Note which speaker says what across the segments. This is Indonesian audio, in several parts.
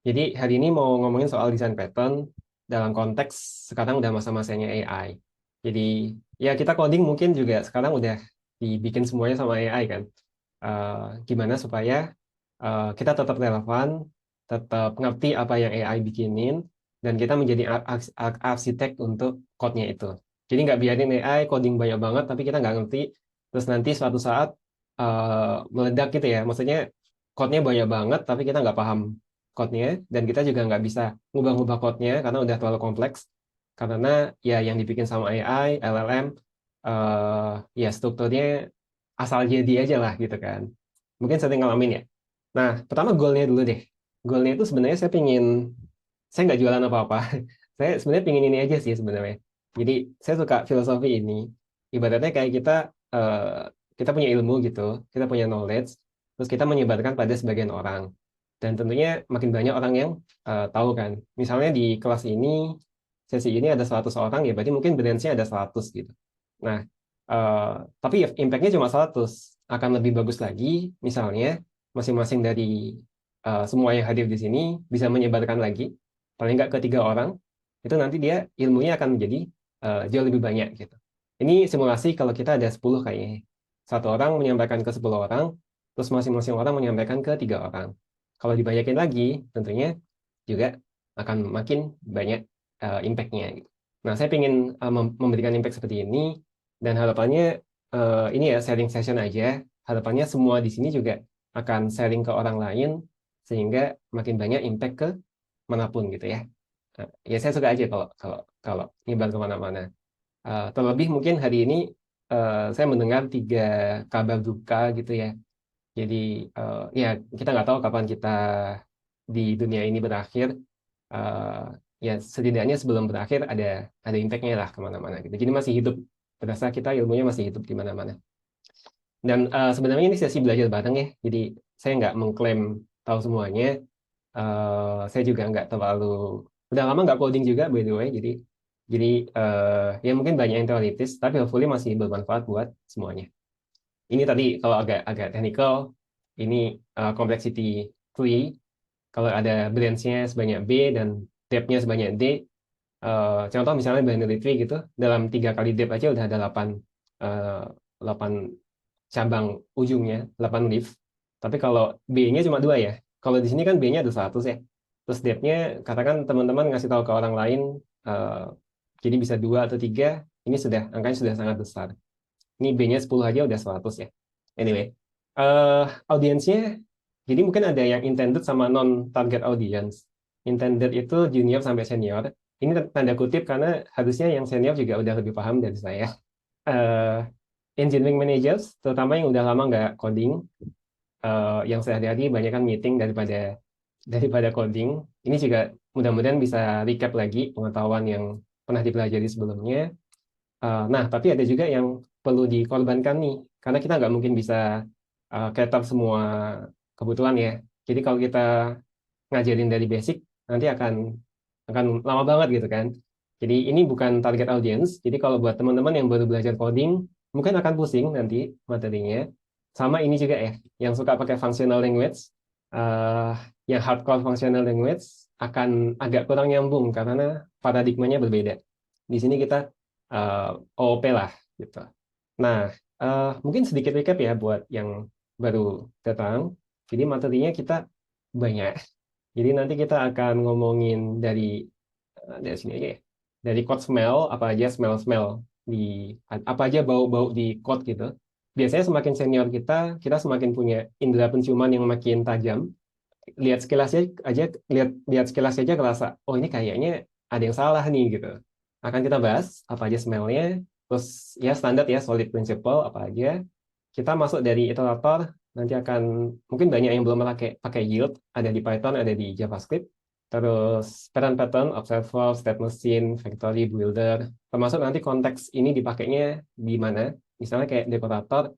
Speaker 1: Jadi hari ini mau ngomongin soal desain pattern dalam konteks sekarang udah masa-masanya AI. Jadi ya kita coding mungkin juga sekarang udah dibikin semuanya sama AI kan. Gimana supaya kita tetap relevan, tetap ngerti apa yang AI bikinin, dan kita menjadi arsitek untuk code-nya itu. Jadi nggak biarin AI coding banyak banget, tapi kita nggak ngerti, terus nanti suatu saat meledak gitu ya. Maksudnya code-nya banyak banget, tapi kita nggak paham code-nya, dan kita juga nggak bisa ngubah-ngubah code-nya karena udah terlalu kompleks. Karena ya yang dibikin sama AI, LLM, ya strukturnya asal jadi aja lah gitu kan. Mungkin sering ngalamin ya. Nah, pertama goalnya dulu deh. Goalnya itu sebenarnya saya nggak jualan apa-apa. Saya sebenarnya pingin ini aja sih sebenarnya. Jadi saya suka filosofi ini. Ibaratnya kayak eh, kita punya ilmu gitu, kita punya knowledge, terus kita menyebarkan pada sebagian orang. Dan tentunya makin banyak orang yang tahu kan. Misalnya di kelas ini, sesi ini ada 100 orang, ya berarti mungkin branch-nya ada 100 gitu. Nah, eh, tapi ya impact-nya cuma 100. Akan lebih bagus lagi, misalnya masing-masing dari semua yang hadir di sini bisa menyebarkan lagi, paling nggak ke 3 orang, itu nanti dia ilmunya akan menjadi jauh lebih banyak gitu. Ini simulasi kalau kita ada 10 kayaknya. Satu orang menyampaikan ke 10 orang, terus masing-masing orang menyampaikan ke 3 orang. Kalau dibanyakin lagi, tentunya juga akan makin banyak impact-nya gitu. Nah, saya ingin memberikan impact seperti ini, dan harapannya ini ya sharing session aja. Harapannya semua di sini juga akan sharing ke orang lain, sehingga makin banyak impact ke manapun gitu ya. Ya saya suka aja kalau kalau kalau nyebar kemana-mana. Terlebih mungkin hari ini saya mendengar 3 kabar duka gitu ya. Jadi ya kita nggak tahu kapan kita di dunia ini berakhir. Eh, Ya setidaknya sebelum berakhir ada impact-nya lah kemana-mana gitu. Jadi masih hidup, berasa kita ilmunya masih hidup di mana-mana. Dan sebenarnya ini sesi belajar bareng ya. Jadi saya nggak mengklaim tahu semuanya. Saya juga nggak terlalu, udah lama nggak coding juga by the way. Jadi ya mungkin banyak yang teoritis, tapi hopefully masih bermanfaat buat semuanya. Ini tadi kalau agak agak technical, ini complexity tree. Kalau ada branch-nya sebanyak B dan depth-nya sebanyak D, contoh misalnya binary tree gitu, dalam 3 kali depth aja udah ada 8 cabang ujungnya, 8 leaf. Tapi kalau B-nya cuma 2 ya. Kalau di sini kan B-nya ada 100 ya. Terus depth-nya, katakan teman-teman ngasih tahu ke orang lain, eh, jadi bisa 2 atau 3, ini sudah, angkanya sudah sangat besar. Ini B-nya 10 aja udah 100 ya. Anyway, audiensnya, jadi mungkin ada yang intended sama non-target audience. Intended itu junior sampai senior. Ini tanda kutip karena harusnya yang senior juga udah lebih paham dari saya. Eh, Engineering managers, terutama yang udah lama nggak coding, yang sehari-hari banyak kan meeting daripada coding. Ini juga mudah-mudahan bisa recap lagi pengetahuan yang pernah dipelajari sebelumnya. Nah, tapi ada juga yang perlu dikorbankan nih, karena kita nggak mungkin bisa cater semua kebutuhan ya. Jadi kalau kita ngajarin dari basic, nanti akan lama banget gitu kan. Jadi ini bukan target audience. Jadi kalau buat teman-teman yang baru belajar coding, mungkin akan pusing nanti materinya. Sama ini juga ya, yang suka pakai functional language, eh, yang hardcore functional language akan agak kurang nyambung karena paradigmanya berbeda. Di sini kita OOP lah gitu. Nah, mungkin sedikit recap ya buat yang baru datang. Jadi materinya kita banyak. Jadi nanti kita akan ngomongin dari sini aja ya. Dari code smell, apa aja smell-smell di apa aja bau-bau di code gitu. Biasanya semakin senior kita semakin punya indera penciuman yang makin tajam. Lihat sekilasnya aja, lihat lihat sekilas aja kerasa, oh ini kayaknya ada yang salah nih gitu. Akan kita bahas apa aja smell-nya, terus ya standar ya solid principle apa aja. Kita masuk dari iterator, nanti akan mungkin banyak yang belum pakai pakai yield, ada di Python, ada di JavaScript. Terus pattern-pattern, observer, state machine, factory, builder, termasuk nanti konteks ini dipakainya di mana. Misalnya kayak dekorator,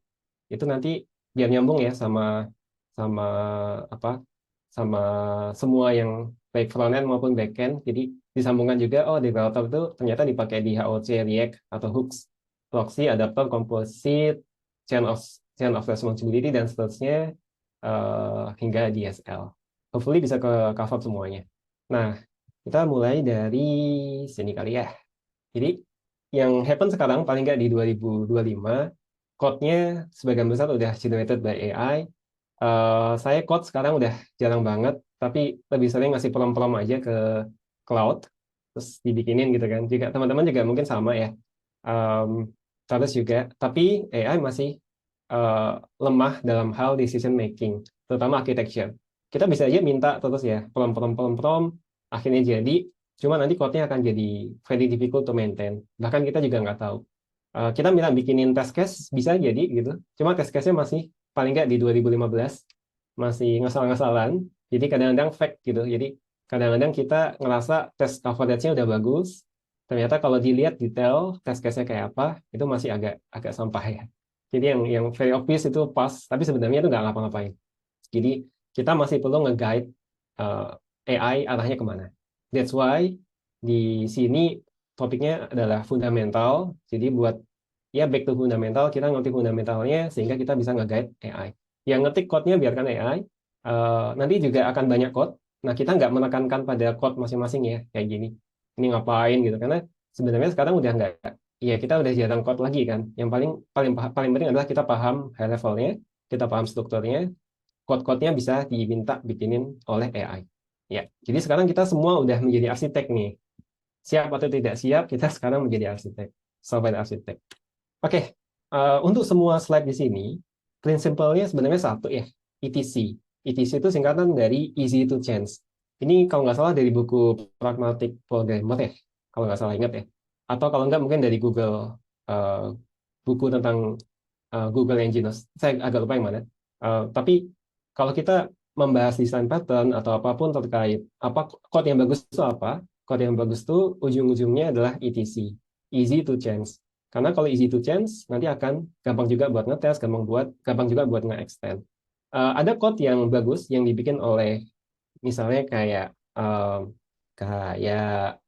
Speaker 1: itu nanti biar nyambung ya sama sama apa sama semua yang baik front end maupun back end. Jadi disambungkan juga, oh developer itu ternyata dipakai di HOC, React, atau hooks, proxy, adapter, composite, chain of chain of responsibility, dan seterusnya hingga DSL. hopefully bisa ke cover semuanya. Nah, kita mulai dari sini kali ya. Jadi yang happen sekarang paling nggak di 2025, code-nya sebagian besar udah generated by AI. Saya code sekarang udah jarang banget, tapi lebih sering ngasih prompt-prompt aja ke cloud, terus dibikinin gitu kan. Juga teman-teman juga mungkin sama ya. Um, Terus juga, tapi AI masih uh, lemah dalam hal decision making, terutama architecture. Kita bisa aja minta terus ya, prompt, akhirnya jadi, cuma nanti code-nya akan jadi very difficult to maintain. Bahkan kita juga nggak tahu. Kita minta bikinin test case, bisa jadi gitu. Cuma test case-nya masih paling nggak di 2015, masih ngasal-ngasalan. Jadi kadang-kadang fake gitu. Jadi kadang-kadang kita ngerasa test coverage-nya udah bagus, ternyata kalau dilihat detail test case-nya kayak apa, itu masih agak agak sampah ya. Jadi yang very obvious itu pas, tapi sebenarnya itu nggak ngapa-ngapain. Jadi kita masih perlu nge-guide AI arahnya kemana. That's why di sini topiknya adalah fundamental. Jadi buat ya back to fundamental, kita ngerti fundamentalnya sehingga kita bisa nge-guide AI. Yang ngetik code-nya biarkan AI, nanti juga akan banyak code. Nah, kita nggak menekankan pada code masing-masing ya, kayak gini. Ini ngapain gitu, karena sebenarnya sekarang udah nggak, ya kita udah jarang code lagi kan. Yang paling paling paling penting adalah kita paham high levelnya, kita paham strukturnya, code-code-nya bisa diminta bikinin oleh AI. Ya, jadi sekarang kita semua udah menjadi arsitek nih. Siap atau tidak siap, kita sekarang menjadi arsitek, software arsitek. Oke, untuk semua slide di sini, prinsipalnya sebenarnya satu ya, ETC. ETC itu singkatan dari Easy to Change. Ini kalau nggak salah dari buku Pragmatic Programmer ya, kalau nggak salah ingat ya. Atau kalau nggak mungkin dari Google, uh, buku tentang Google Engine. Saya agak lupa yang mana. Tapi kalau kita membahas desain pattern atau apapun terkait apa code yang bagus itu apa, code yang bagus itu ujung-ujungnya adalah ETC, easy to change. Karena kalau easy to change nanti akan gampang juga buat ngetes, gampang juga buat nge-extend. Ada code yang bagus yang dibikin oleh misalnya kayak kayak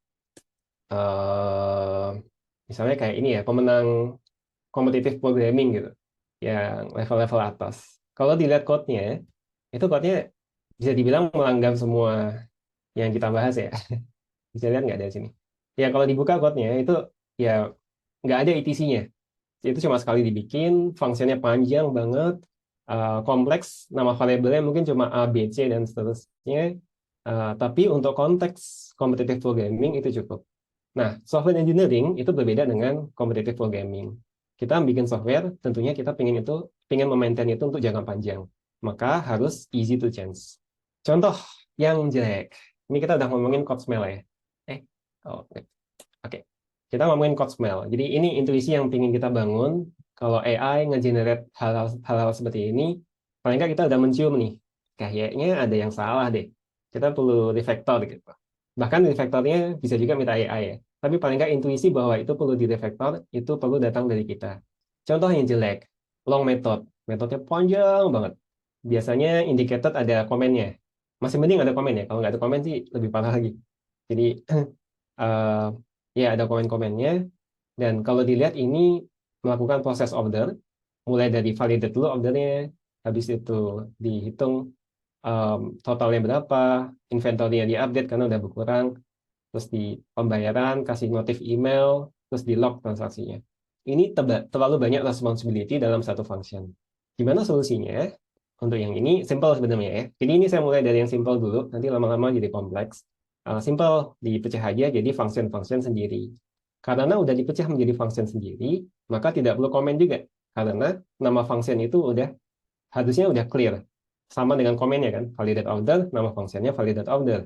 Speaker 1: uh, misalnya kayak ini ya, pemenang kompetitif programming gitu, yang level-level atas. Kalau dilihat code-nya, itu code-nya bisa dibilang melanggar semua yang kita bahas ya. Bisa lihat nggak dari sini? Ya kalau dibuka code-nya itu ya nggak ada ETC-nya. Itu cuma sekali dibikin, fungsinya panjang banget, kompleks, nama variabelnya mungkin cuma A, B, C, dan seterusnya. Tapi untuk konteks competitive programming itu cukup. Nah, software engineering itu berbeda dengan competitive programming. Kita bikin software, tentunya kita pengen memaintain itu untuk jangka panjang. Maka harus easy to change. Contoh yang jelek. Ini kita udah ngomongin code smell ya. Eh, oh, oke. Kita ngomongin code smell. Jadi ini intuisi yang pengen kita bangun. Kalau AI nge-generate hal-hal seperti ini, paling nggak kita udah mencium nih. Kayaknya ada yang salah deh. Kita perlu refactor gitu. Bahkan refactornya bisa juga minta AI ya. Tapi paling nggak intuisi bahwa itu perlu di refactor, itu perlu datang dari kita. Contoh yang jelek, long method. Metodenya panjang banget. Biasanya indicated ada komennya. Masih mending ada komen ya. Kalau nggak ada komen sih lebih parah lagi. Jadi eh, ya ada komen-komennya. Dan kalau dilihat ini melakukan proses order, mulai dari validate dulu ordernya, habis itu dihitung totalnya berapa, inventory-nya diupdate karena udah berkurang, terus di pembayaran, kasih notif email, terus di log transaksinya. Ini terlalu banyak responsibility dalam satu function. Gimana solusinya? Untuk yang ini simple sebenarnya ya. Jadi ini saya mulai dari yang simple dulu, nanti lama-lama jadi kompleks. Simple dipecah aja jadi function-function sendiri. Karena udah dipecah menjadi function sendiri, maka tidak perlu komen juga. Karena nama function itu harusnya udah clear. Sama dengan komennya kan, validate order, nama fungsinya validate order.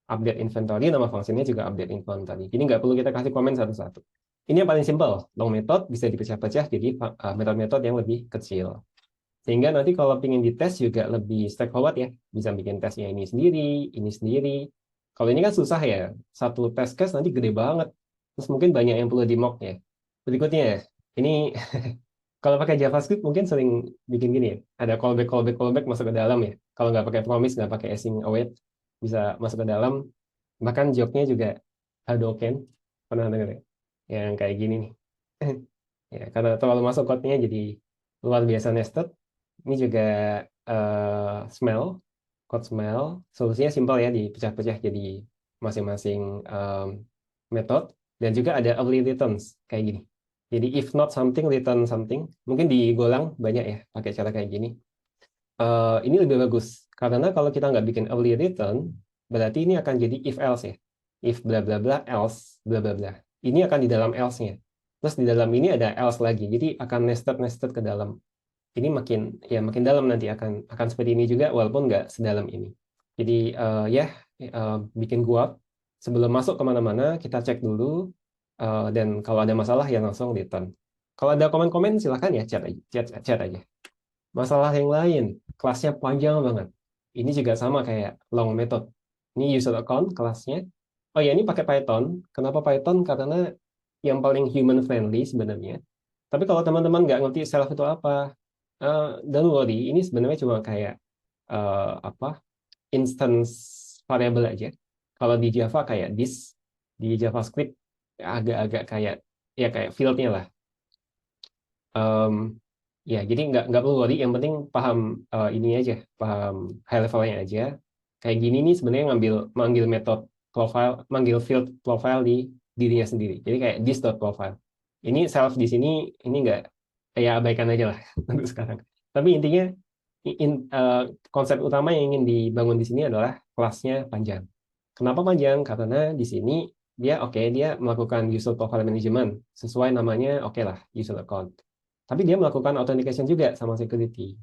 Speaker 1: Update inventory, nama fungsinya juga update inventory. Jadi nggak perlu kita kasih komen satu-satu. Ini yang paling simple. Long method bisa dipecah-pecah jadi metode-metode yang lebih kecil. Sehingga nanti kalau ingin dites juga lebih straightforward ya. Bisa bikin tesnya ini sendiri, ini sendiri. Kalau ini kan susah ya. Satu test case nanti gede banget. Terus mungkin banyak yang perlu di mock ya. Berikutnya, ini kalau pakai JavaScript mungkin sering bikin gini ya. Ada callback, callback, callback masuk ke dalam ya. Kalau nggak pakai promise, nggak pakai async await, bisa masuk ke dalam. Bahkan jobnya juga Hadoken. Pernah dengar ya? Yang kayak gini nih. Ya, karena terlalu masuk code-nya jadi luar biasa nested. Ini juga smell. code smell, solusinya simpel ya, dipecah-pecah jadi masing-masing metode, dan juga ada early returns kayak gini. Jadi if not something, return something. Mungkin di Golang banyak ya pakai cara kayak gini. Ini lebih bagus karena kalau kita nggak bikin early return, berarti ini akan jadi if else ya. If bla bla bla else bla bla bla. Ini akan di dalam else-nya. Terus di dalam ini ada else lagi. Jadi akan nested ke dalam. Ini makin dalam nanti akan seperti ini juga walaupun nggak sedalam ini. Jadi bikin gua sebelum masuk kemana-mana kita cek dulu, dan kalau ada masalah ya langsung return. Kalau ada komen-komen silahkan ya chat aja. Masalah yang lain, kelasnya panjang banget. Ini juga sama kayak long method. Ini user account kelasnya. Oh ya, ini pakai Python. Kenapa Python? Karena yang paling human friendly sebenarnya. Tapi kalau teman-teman nggak ngerti self itu apa, don't worry. Ini sebenarnya cuma kayak apa instance variable aja. Kalau di Java kayak this, di JavaScript agak-agak kayak fieldnya lah. Um, Ya, jadi nggak perlu worry. Yang penting paham ini aja, paham high levelnya aja. Kayak gini nih sebenarnya manggil metode profile, manggil field profile di dirinya sendiri. Jadi kayak this dot profile. Ini self di sini ini nggak kayak abaikan aja lah untuk sekarang. Tapi intinya konsep utama yang ingin dibangun di sini adalah kelasnya panjang. Kenapa panjang? Karena di sini dia melakukan user profile management sesuai namanya, oke lah user account. Tapi dia melakukan authentication juga sama security.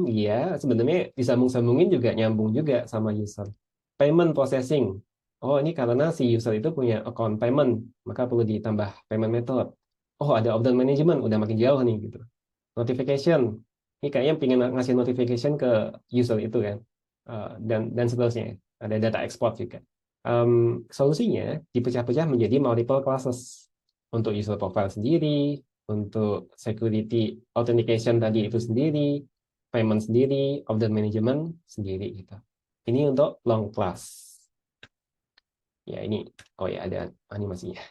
Speaker 1: Iya, sebenarnya disambung-sambungin juga nyambung juga sama user. Payment processing. Oh, ini karena si user itu punya account payment, maka perlu ditambah payment method. Oh, ada order management, udah makin jauh nih gitu. Notification. Ini kayaknya pengen ngasih notification ke user itu kan. Dan seterusnya. Ada data export juga. Solusinya dipecah-pecah menjadi multiple classes. Untuk user profile sendiri, untuk security authentication tadi itu sendiri, payment sendiri, order management sendiri gitu. Ini untuk long class. Ya ini, oh ya ada animasinya.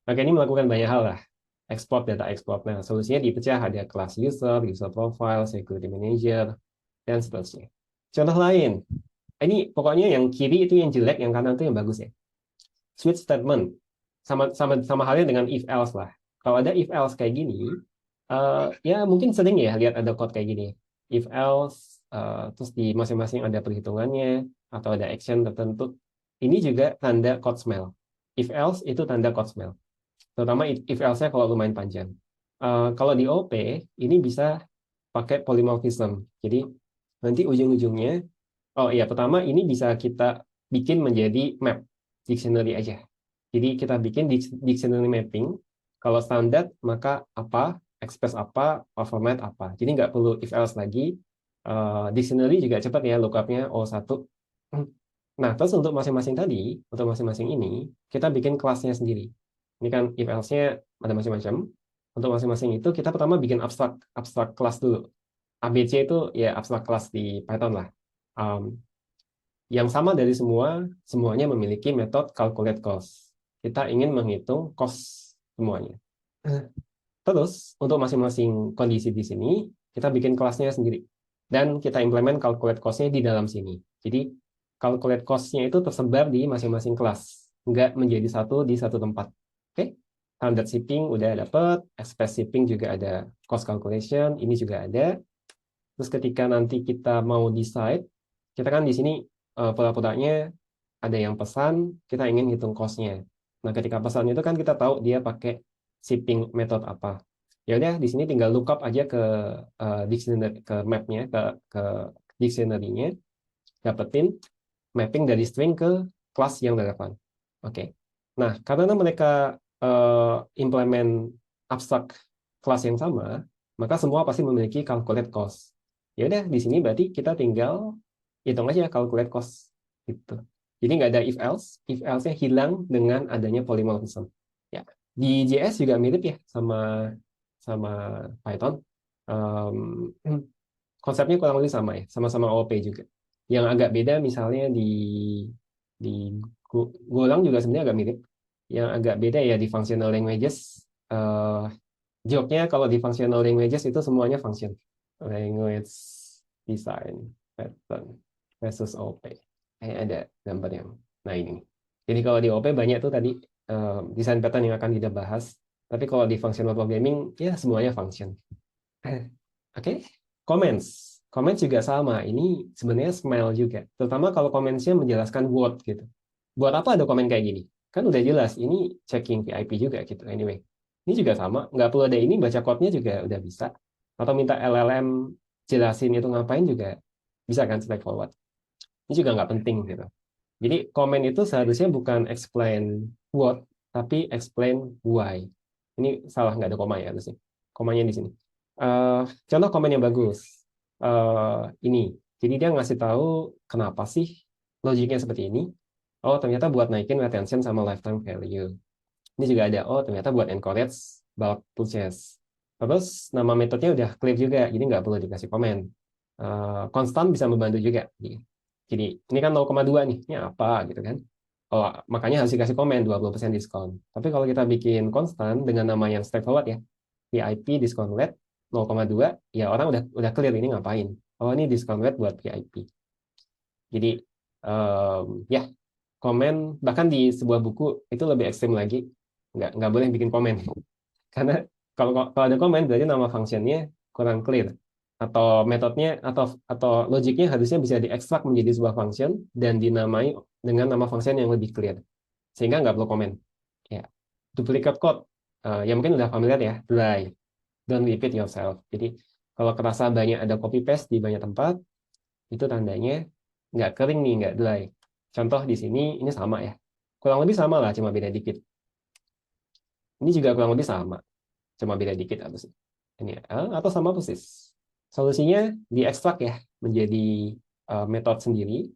Speaker 1: Maka ini melakukan banyak hal lah. Export data export. Nah, solusinya dipecah ada kelas user, user profile, security manager, dan seterusnya. Contoh lain, ini pokoknya yang kiri itu yang jelek, yang kanan itu yang bagus ya. Switch statement sama halnya dengan if else lah. Kalau ada if else kayak gini, ya mungkin sering ya lihat ada code kayak gini. If else, terus di masing-masing ada perhitungannya atau ada action tertentu. Ini juga tanda code smell. If else itu tanda code smell. Terutama if else-nya kalau lumayan panjang. Kalau di OP ini bisa pakai polymorphism. Jadi nanti ujung-ujungnya, oh iya pertama ini bisa kita bikin menjadi map dictionary aja. Jadi kita bikin dictionary mapping. Kalau standar maka apa, express apa, format apa. Jadi nggak perlu if else lagi. Dictionary juga cepat ya lookupnya O1. Nah, terus untuk masing-masing tadi, untuk masing-masing ini, kita bikin kelasnya sendiri. Ini kan if else-nya ada macam-macam. Untuk masing-masing itu kita pertama bikin abstrak kelas dulu. ABC itu ya abstrak kelas di Python lah. Um, yang sama dari semuanya memiliki metode calculate cost. Kita ingin menghitung cost semuanya. Terus, untuk masing-masing kondisi di sini, kita bikin kelasnya sendiri. Dan kita implement calculate cost-nya di dalam sini. Jadi, calculate cost-nya itu tersebar di masing-masing kelas. Nggak menjadi satu di satu tempat. Oke? Standard shipping udah dapat, express shipping juga ada cost calculation, ini juga ada. Terus ketika nanti kita mau decide, kita kan di sini pura-puranya ada yang pesan, kita ingin hitung cost-nya. Nah, ketika pesan itu kan kita tahu dia pakai shipping method apa. Ya udah di sini tinggal lookup aja ke dictionary, ke map-nya, ke dictionary-nya, dapetin mapping dari string ke kelas yang relevan. Oke. Nah, karena mereka implement abstrak kelas yang sama, maka semua pasti memiliki calculate cost. Ya udah di sini berarti kita tinggal hitung aja calculate cost gitu. Jadi nggak ada if else-nya hilang dengan adanya polymorphism. Ya, di JS juga mirip ya sama sama Python. Um, Konsepnya kurang lebih sama ya, sama-sama OOP juga. Yang agak beda misalnya di Golang juga sebenarnya agak mirip. Yang agak beda ya di functional languages. Joke-nya kalau di functional languages itu semuanya function. Language design pattern. versus OP. Ada gambar yang, nah ini. Jadi kalau di OP banyak tuh tadi desain pattern yang akan kita bahas. Tapi kalau di functional programming, ya semuanya function. Oke, comments. Comments juga sama. Ini sebenarnya smell juga. Terutama kalau comments-nya menjelaskan word gitu. Buat apa ada komen kayak gini? Kan udah jelas, ini checking PIP juga gitu. Anyway, ini juga sama. Nggak perlu ada ini, baca code-nya juga udah bisa. Atau minta LLM jelasin itu ngapain juga bisa kan straightforward. Ini juga nggak penting gitu. Jadi komen itu seharusnya bukan explain what, tapi explain why. Ini salah, nggak ada koma ya harusnya. Komanya di sini. Contoh komen yang bagus. Ini. Jadi dia ngasih tahu kenapa sih logiknya seperti ini. Oh, ternyata buat naikin retention sama lifetime value. Ini juga ada. Oh, ternyata buat encourage bulk purchase. Terus nama metodenya udah clear juga, jadi nggak perlu dikasih komen. Konstan bisa membantu juga. Jadi ini kan 0,2 nih, ini apa gitu kan. Oh, makanya harus dikasih komen 20% diskon. Tapi kalau kita bikin konstan dengan nama yang straightforward ya, VIP diskon LED 0,2, ya orang udah clear ini ngapain. Oh, ini diskon LED buat VIP. Jadi ya komen bahkan di sebuah buku itu lebih ekstrim lagi, nggak boleh bikin komen karena kalau ada komen berarti nama functionnya kurang clear atau metodenya atau logiknya harusnya bisa diekstrak menjadi sebuah function dan dinamai dengan nama function yang lebih clear sehingga nggak perlu komen ya. Duplicate code ya mungkin udah familiar ya, dry, don't repeat yourself. Jadi kalau kerasa banyak ada copy paste di banyak tempat itu tandanya nggak kering nih, nggak dry. Contoh di sini ini sama ya, kurang lebih sama lah, cuma beda dikit. Ini juga kurang lebih sama, cuma beda dikit atau sih ini atau sama persis. Solusinya diekstrak ya menjadi metode sendiri.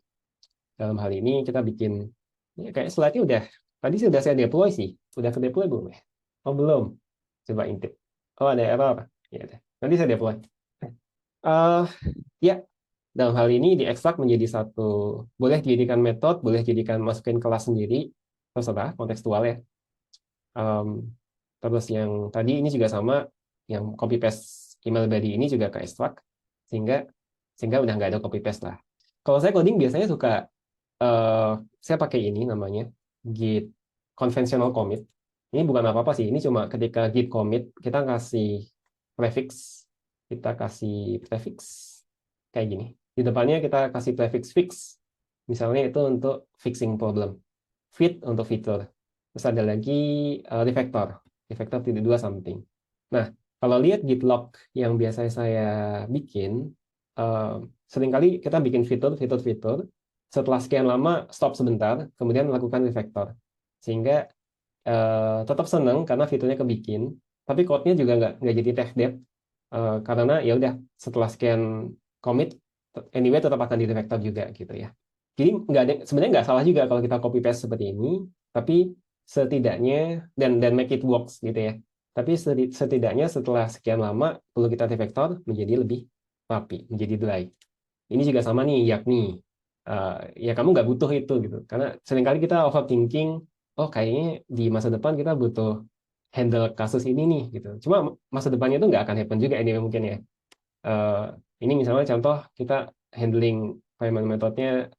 Speaker 1: Dalam hal ini kita bikin ya, kayak slide-nya udah tadi sih udah saya deploy sih, udah ke deploy belum ya? Oh belum, coba intip. Oh ada error, ya udah. Nanti saya deploy. Ya, dalam hal ini diekstrak menjadi satu, boleh dijadikan metode, boleh dijadikan masukin kelas sendiri, terserah kontekstual ya. Terus yang tadi ini juga sama, yang copy paste email body ini juga ke extract, sehingga sehingga udah nggak ada copy paste lah. Kalau saya coding biasanya suka saya pakai ini namanya git conventional commit. Ini bukan apa-apa sih, ini cuma ketika git commit kita kasih prefix, kayak gini. Di depannya kita kasih prefix fix. Misalnya itu untuk fixing problem. Fit untuk fitur. Terus ada lagi refactor. Refactor tidak dua something. Nah, kalau lihat git log yang biasa saya bikin, seringkali kita bikin fitur. Setelah sekian lama, stop sebentar, kemudian melakukan refactor. Sehingga tetap senang karena fiturnya kebikin, tapi code-nya juga nggak jadi tech debt, karena ya udah setelah sekian commit anyway tetap akan di refactor juga gitu ya. Jadi nggak ada, sebenarnya nggak salah juga kalau kita copy paste seperti ini, tapi setidaknya dan make it works gitu ya. Tapi setidaknya setelah sekian lama perlu kita refactor menjadi lebih rapi, menjadi dry. Ini juga sama nih, yakni ya kamu nggak butuh itu gitu, karena seringkali kita overthinking. Oh kayaknya di masa depan kita butuh handle kasus ini nih gitu. Cuma masa depannya itu nggak akan happen juga ini mungkin ya. Eh, ini misalnya contoh kita handling payment methodenya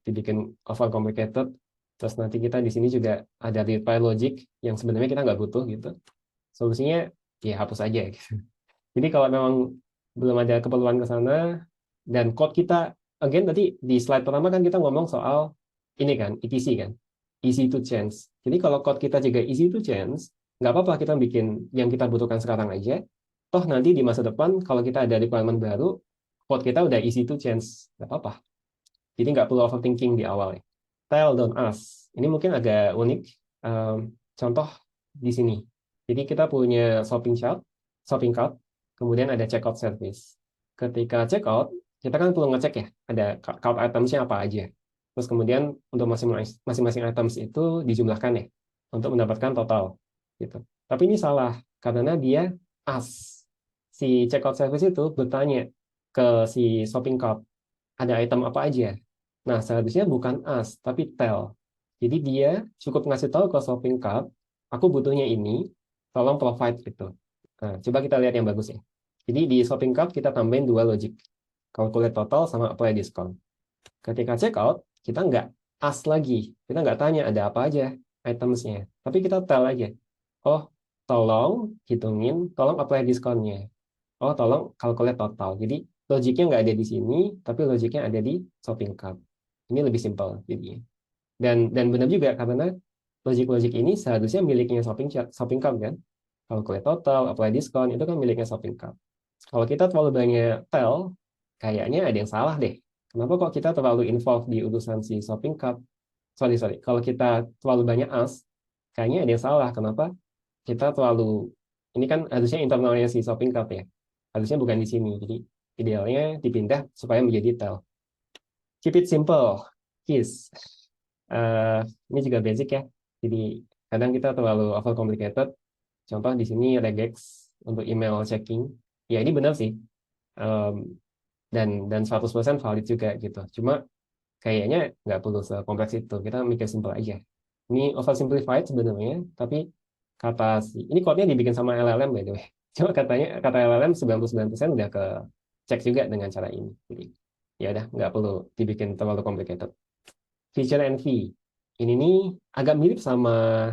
Speaker 1: dibikin over complicated, terus nanti kita di sini juga ada reply logic yang sebenarnya kita nggak butuh gitu. Solusinya ya hapus aja gitu. Jadi kalau memang belum ada keperluan ke sana dan code kita, again tadi di slide pertama kan kita ngomong soal ini kan, ETC kan, easy to change. Jadi kalau code kita juga easy to change, nggak apa-apa kita bikin yang kita butuhkan sekarang aja. Toh nanti di masa depan kalau kita ada requirement baru, code kita udah easy to change, nggak apa-apa. Jadi nggak perlu overthinking di awal ya. Tell, don't ask. Ini mungkin agak unik. Contoh di sini. Jadi kita punya shopping cart, kemudian ada checkout service. Ketika checkout, kita kan perlu ngecek ya, ada cart items-nya apa aja. Terus kemudian untuk masing-masing items itu dijumlahkan ya, untuk mendapatkan total. Gitu. Tapi ini salah, karena dia ask. Si checkout service itu bertanya ke si shopping cart, ada item apa aja. Nah, seharusnya bukan ask, tapi tell. Jadi dia cukup ngasih tahu ke shopping cart, aku butuhnya ini, tolong provide itu. Nah, coba kita lihat yang bagus ya. Jadi di shopping cart kita tambahin dua logic, calculate total sama apply discount. Ketika checkout, kita nggak ask lagi. Kita nggak tanya ada apa aja itemsnya. Tapi kita tell aja. Oh, tolong hitungin, tolong apply diskonnya. Oh, tolong calculate total. Jadi logiknya nggak ada di sini, tapi logiknya ada di shopping cart. Ini lebih simpel jadinya. Dan benar juga karena logik-logik ini seharusnya miliknya shopping cart kan. Calculate total, apply diskon itu kan miliknya shopping cart. Kalau kita terlalu banyak tell, kayaknya ada yang salah deh. Kenapa kok kita terlalu involved di urusan si shopping cart? Sorry. Kalau kita terlalu banyak ask, kayaknya ada yang salah. Kenapa? Kita terlalu, ini kan harusnya internalnya si shopping cart ya. Harusnya bukan di sini. Jadi idealnya dipindah supaya menjadi tell. Keep it simple. Kiss. Ini juga basic ya. Jadi kadang kita terlalu overcomplicated. Contoh di sini regex untuk email checking. Ya ini benar sih. Um, dan 100% valid juga gitu. Cuma kayaknya nggak perlu sekompleks itu. Kita mikir simple aja. Ini oversimplified sebenarnya, tapi kata si ini code-nya dibikin sama LLM by the way. Cuma katanya kata LLM 99% udah ke cek juga dengan cara ini. Jadi ya udah nggak perlu dibikin terlalu complicated. Feature NV. Ini nih agak mirip sama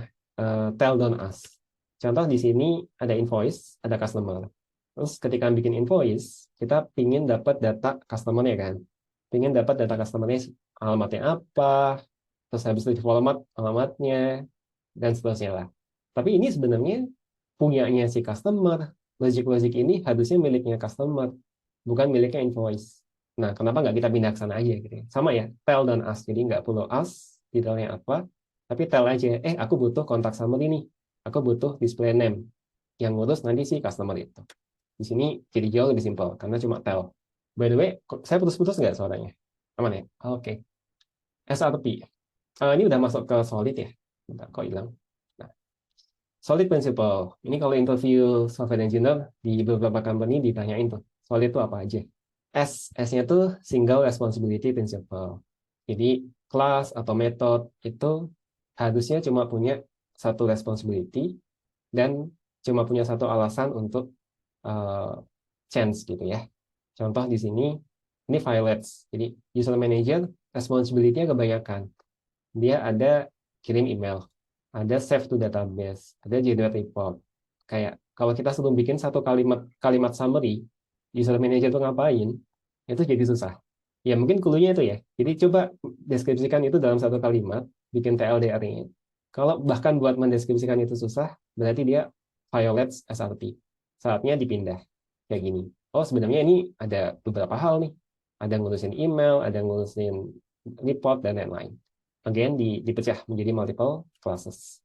Speaker 1: Tell Don't Ask. Contoh di sini ada invoice, ada customer. Terus ketika bikin invoice, kita pingin dapat data customer-nya kan. Pingin dapat data customer-nya alamatnya apa, terus habis itu di format alamatnya, dan seterusnya lah. Tapi ini sebenarnya punyanya si customer. Logik-logik ini harusnya miliknya customer, bukan miliknya invoice. Nah, kenapa nggak kita pindah ke sana aja gitu ya? Sama ya, tell dan ask. Jadi nggak perlu ask, detailnya apa, tapi tell aja, aku butuh kontak summary nih. Aku butuh display name. Yang ngurus nanti si customer itu. Di sini jadi jauh lebih simpel, karena cuma tell. By the way, saya putus-putus nggak suaranya? Aman ya? Oke. SRP. Ini udah masuk ke solid ya? Bentar, kok hilang? Nah, solid principle. Ini kalau interview software engineer di beberapa company ditanyain tuh, solid itu apa aja? S-nya tuh single responsibility principle. Jadi kelas atau metode itu harusnya cuma punya satu responsibility dan cuma punya satu alasan untuk uh, change gitu ya. Contoh di sini, ini violates. Jadi user manager responsibility-nya kebanyakan. Dia ada kirim email, ada save to database, ada generate report. Kayak kalau kita sebelum bikin satu kalimat kalimat summary, user manager itu ngapain, itu jadi susah. Ya mungkin clue-nya itu ya. Jadi coba deskripsikan itu dalam satu kalimat, bikin TLDR-nya. Kalau bahkan buat mendeskripsikan itu susah, berarti dia violates SRP. Saatnya dipindah. Kayak gini. Oh sebenarnya ini ada beberapa hal nih. Ada ngurusin email, ada ngurusin report, dan lain-lain. Again, dipecah menjadi multiple classes.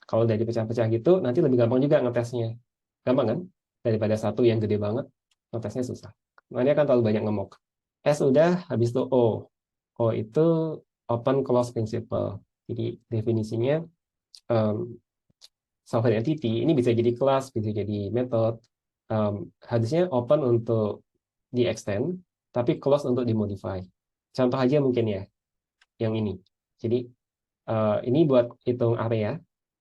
Speaker 1: Kalau udah dipecah-pecah gitu, nanti lebih gampang juga ngetesnya. Gampang kan? Daripada satu yang gede banget, ngetesnya susah. Makanya kan terlalu banyak ngemok. S udah, habis itu O. O itu open close principle. Jadi definisinya software entity ini bisa jadi kelas, bisa jadi metode. Harusnya open untuk di extend, tapi close untuk dimodify. Contoh aja mungkin ya, yang ini. Jadi ini buat hitung area,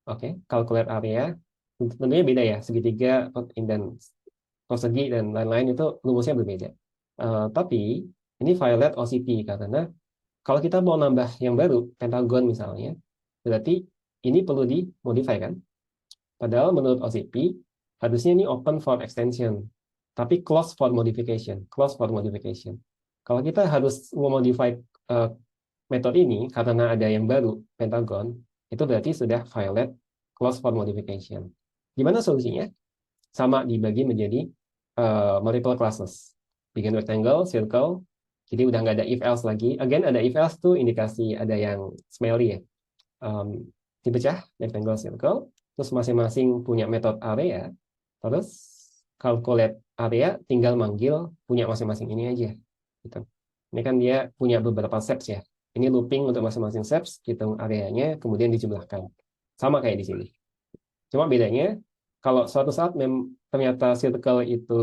Speaker 1: oke, calculate area. Tentunya beda ya, segitiga dan persegi dan lain-lain itu rumusnya berbeda. Tapi ini violate OCP karena kalau kita mau nambah yang baru, pentagon misalnya, berarti ini perlu dimodify kan? Padahal menurut OCP harusnya ini open for extension, tapi close for modification, close for modification. Kalau kita harus memodify metode ini karena ada yang baru, pentagon, itu berarti sudah violate close for modification. Gimana solusinya? Sama dibagi menjadi multiple classes. Bikin rectangle, circle, jadi udah nggak ada if else lagi. Again, ada if else tuh indikasi ada yang smelly ya. Dipecah, rectangle, circle, terus masing-masing punya metode area, terus calculate area tinggal manggil punya masing-masing ini aja. Gitu. Ini kan dia punya beberapa steps ya. Ini looping untuk masing-masing steps, hitung areanya, kemudian dijumlahkan. Sama kayak di sini. Cuma bedanya, kalau suatu saat ternyata circle itu,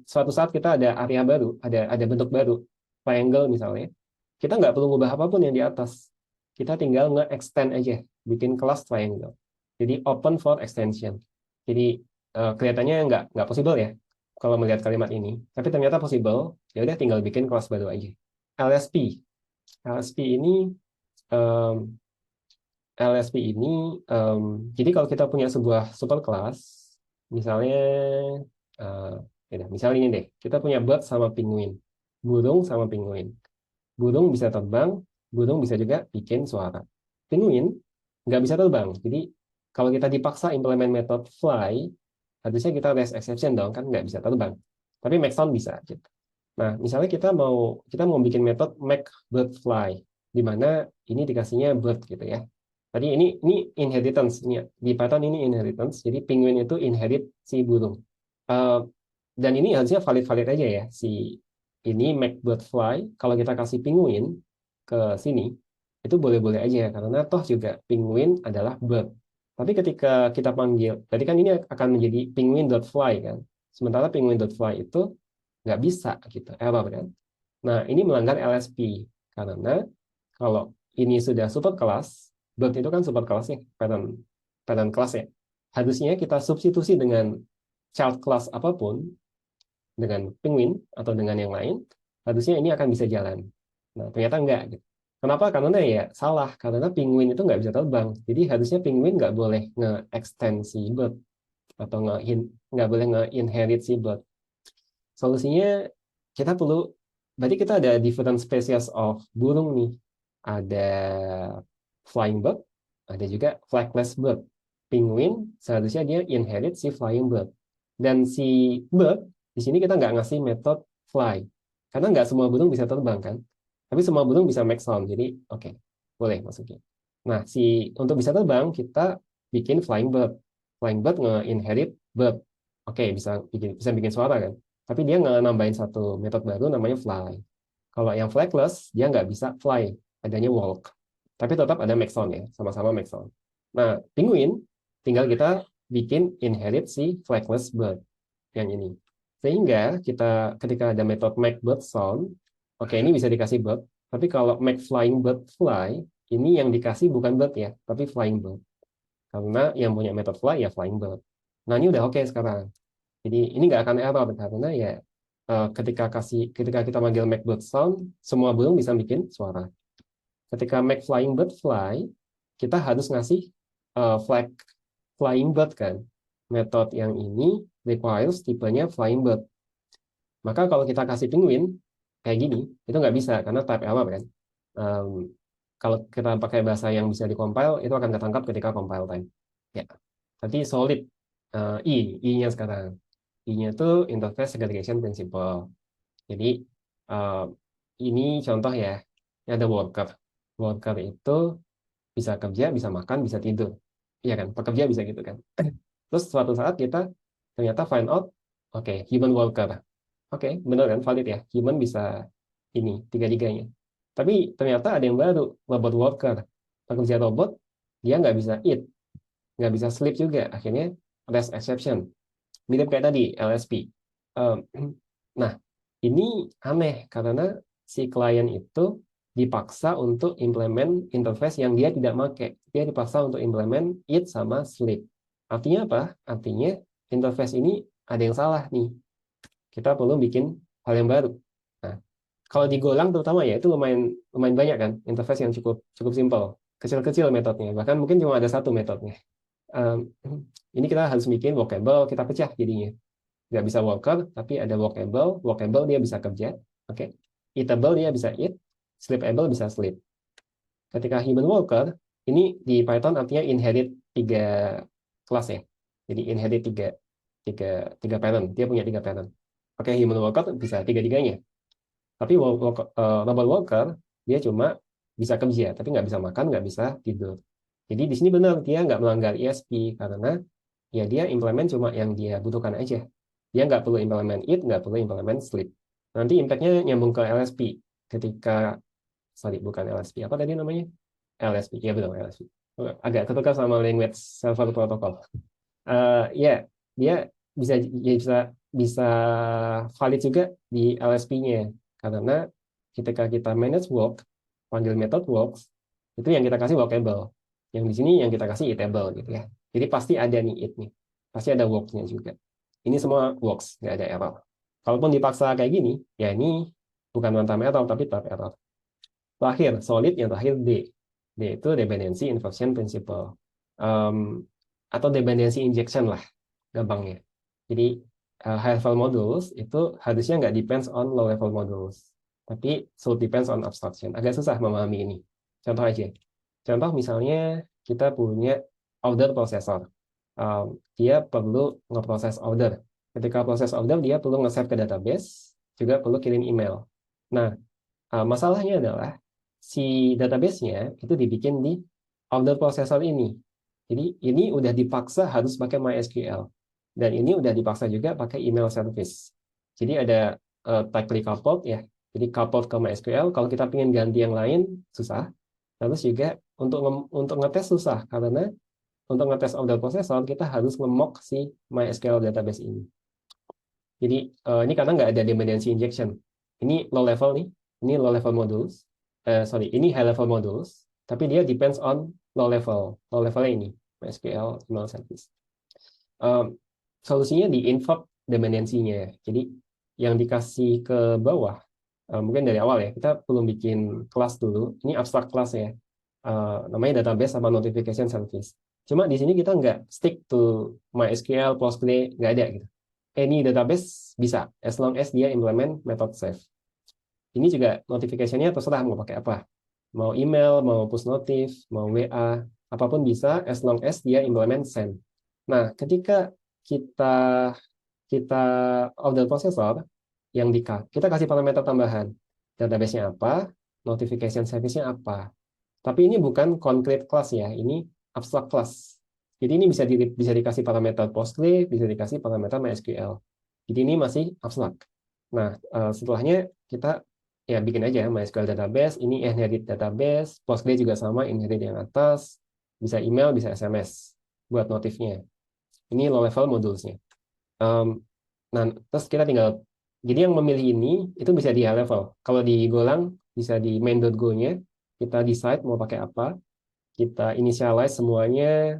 Speaker 1: suatu saat kita ada area baru, ada bentuk baru, triangle misalnya, kita nggak perlu ngubah apapun yang di atas. Kita tinggal nge-extend aja, bikin kelas triangle. Jadi open for extension. Jadi kelihatannya nggak possible ya, kalau melihat kalimat ini. Tapi ternyata possible, ya udah tinggal bikin kelas baru aja. LSP. LSP ini em, jadi kalau kita punya sebuah superclass, misalnya misalnya ini deh, kita punya bird sama penguin, burung sama penguin. Burung bisa terbang, burung bisa juga bikin suara. Penguin nggak bisa terbang. Jadi kalau kita dipaksa implement method fly, harusnya kita raise exception dong, kan nggak bisa terbang. Tapi make sound bisa. Gitu. Nah, misalnya kita mau bikin metode make bird fly, di mana ini dikasihnya bird gitu ya. Tadi ini inheritance, ini di Python ini inheritance. Jadi penguin itu inherit si burung. Eh, dan ini harusnya valid-valid aja ya. Si ini make bird fly, kalau kita kasih penguin ke sini, itu boleh-boleh aja karena toh juga penguin adalah bird. Tapi ketika kita panggil, tadi kan ini akan menjadi penguin.fly kan. Sementara penguin.fly itu nggak bisa gitu, error kan. Nah, ini melanggar LSP karena kalau ini sudah superclass, bird itu kan superclassnya, pattern pattern class ya. Harusnya kita substitusi dengan child class apapun, dengan penguin atau dengan yang lain, harusnya ini akan bisa jalan. Nah, ternyata enggak. Gitu. Kenapa? Karena ya salah. Karena penguin itu nggak bisa terbang. Jadi harusnya penguin nggak boleh nge-extend si bird atau nggak boleh nge-inherit si bird. Solusinya kita perlu, berarti kita ada different species of burung nih. Ada flying bird, ada juga flightless bird. Penguin seharusnya dia inherit si flying bird. Dan si bird, di sini kita nggak ngasih metode fly. Karena nggak semua burung bisa terbang kan. Tapi semua burung bisa make sound. Jadi oke, boleh masukin. Nah, untuk bisa terbang, kita bikin flying bird. Flying bird nge-inherit bird. Oke, bisa bikin suara kan. Tapi dia nggak nambahin satu metode baru namanya fly. Kalau yang flagless, dia nggak bisa fly, adanya walk. Tapi tetap ada make sound ya, sama-sama make sound. Nah, penguin, tinggal kita bikin inherit si flagless bird yang ini. Sehingga ketika ada metode make bird sound, oke ini bisa dikasih bird, tapi kalau make flying bird fly, ini yang dikasih bukan bird ya, tapi flying bird. Karena yang punya metode fly ya flying bird. Nah ini udah oke sekarang. Jadi ini nggak akan error karena ya ketika kita manggil make bird sound, semua burung bisa bikin suara. Ketika make flying bird fly, kita harus ngasih flying bird kan. Metode yang ini requires tipenya flying bird. Maka kalau kita kasih penguin kayak gini, itu nggak bisa karena type error kan. Um, kalau kita pakai bahasa yang bisa dikompil, itu akan ketangkap ketika compile time. Ya. Nanti solid I-nya sekarang. I-nya itu interface segregation principle. Jadi uh, ini contoh ya, ini ada worker. Worker itu bisa kerja, bisa makan, bisa tidur. Iya kan, pekerja bisa gitu kan. Terus suatu saat kita ternyata find out, oke, human worker. Oke, benar kan, valid ya. Human bisa ini, tiga-tiganya. Tapi ternyata ada yang baru, robot worker. Pekerja robot, dia nggak bisa eat, nggak bisa sleep juga. Akhirnya rest exception. Mirip kayak tadi, LSP. Um, nah, ini aneh karena si klien itu dipaksa untuk implement interface yang dia tidak pakai. Dia dipaksa untuk implement eat sama sleep. Artinya apa? Artinya interface ini ada yang salah nih. Kita perlu bikin hal yang baru. Nah, kalau di Golang terutama ya itu lumayan lumayan banyak kan interface yang cukup cukup simpel, kecil-kecil metodenya. Bahkan mungkin cuma ada satu metodenya. Um, ini kita harus bikin workable, kita pecah jadinya. Nggak bisa worker, tapi ada workable. Workable dia bisa kerja. Oke. Eatable dia bisa eat. Sleepable bisa sleep. Ketika human worker, ini di Python artinya inherit tiga kelas ya. Jadi inherit tiga parent. Dia punya tiga parent. Oke, human worker bisa tiga-tiganya. Tapi robot worker, dia cuma bisa kerja, tapi nggak bisa makan, nggak bisa tidur. Jadi di sini benar, dia nggak melanggar ESP, karena ya dia implement cuma yang dia butuhkan aja. Dia nggak perlu implement eat, nggak perlu implement sleep. Nanti impact-nya nyambung ke LSP. Ketika, sorry, bukan LSP, apa tadi namanya? LSP, ya betul, LSP. Agak ketukar sama language server protocol. Ya, dia bisa bisa valid juga di LSP-nya. Karena ketika kita manage work, panggil method works, itu yang kita kasih workable. Yang di sini yang kita kasih eatable gitu ya. Jadi pasti ada nih it nih. Pasti ada works-nya juga. Ini semua works, nggak ada error. Kalaupun dipaksa kayak gini, ya ini bukan runtime error, tapi type error. Terakhir, solid yang terakhir D. D itu dependency inversion principle. Atau dependency injection lah, gampangnya. Jadi, high level modules itu harusnya nggak depends on low level modules, tapi should depends on abstraction. Agak susah memahami ini. Contoh aja. Contoh misalnya kita punya order processor. Dia perlu ngeproses order. Ketika proses order, dia perlu nge-save ke database, juga perlu kirim email. Nah, masalahnya adalah si database-nya itu dibikin di order processor ini. Jadi ini udah dipaksa harus pakai MySQL. Dan ini udah dipaksa juga pakai email service. Jadi ada tightly coupled ya. Jadi coupled ke MySQL. Kalau kita pengen ganti yang lain, susah. Terus juga untuk ngetes susah. Karena untuk ngetes order processor, kita harus nge-mock si MySQL database ini. Jadi ini karena nggak ada dependency injection. Ini low level nih. Ini low level modules. Ini high level modules. Tapi dia depends on low level. Low levelnya ini. MySQL email service. Solusinya di invert dependensinya. Jadi yang dikasih ke bawah, mungkin dari awal ya, kita perlu bikin kelas dulu. Ini abstract class ya. Namanya database sama notification service. Cuma di sini kita nggak stick to MySQL, Postgre, nggak ada gitu. Any database bisa, as long as dia implement method save. Ini juga notification-nya terserah mau pakai apa. Mau email, mau push notif, mau WA, apapun bisa, as long as dia implement send. Nah, ketika kita order processor yang kita kasih parameter tambahan, database-nya apa, notification service-nya apa. Tapi ini bukan concrete class ya, ini abstract class. Jadi ini bisa dikasih parameter Postgre, bisa dikasih parameter MySQL. Jadi ini masih abstract. Nah, setelahnya kita ya bikin aja MySQL database, ini inherit database, Postgre juga sama, inherit yang atas, bisa email, bisa SMS buat notifnya. Ini low level modulesnya. Nah, terus kita tinggal, jadi yang memilih ini itu bisa di high level. Kalau di Golang bisa di main.go-nya, kita decide mau pakai apa, kita initialize semuanya,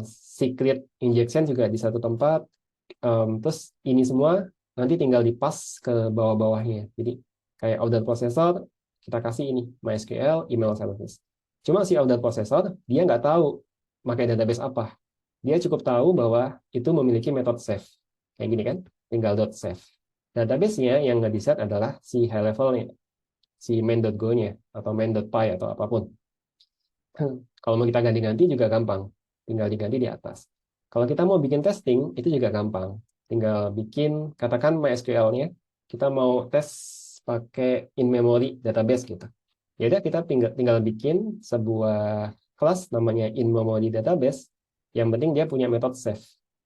Speaker 1: secret injection juga di satu tempat, terus ini semua nanti tinggal dipas ke bawah-bawahnya. Jadi kayak order processor, kita kasih ini MySQL, email service. Cuma si order processor dia nggak tahu pakai database apa. Dia cukup tahu bahwa itu memiliki metode save. Kayak gini kan, tinggal .save. Database-nya yang nge-decide adalah si high level-nya, si main.go-nya, atau main.py, atau apapun. Kalau mau kita ganti-ganti juga gampang, tinggal diganti di atas. Kalau kita mau bikin testing, itu juga gampang. Tinggal bikin, katakan MySQL-nya, kita mau tes pakai in-memory database gitu. Ya udah kita tinggal bikin sebuah kelas namanya in-memory database, yang penting dia punya metode save.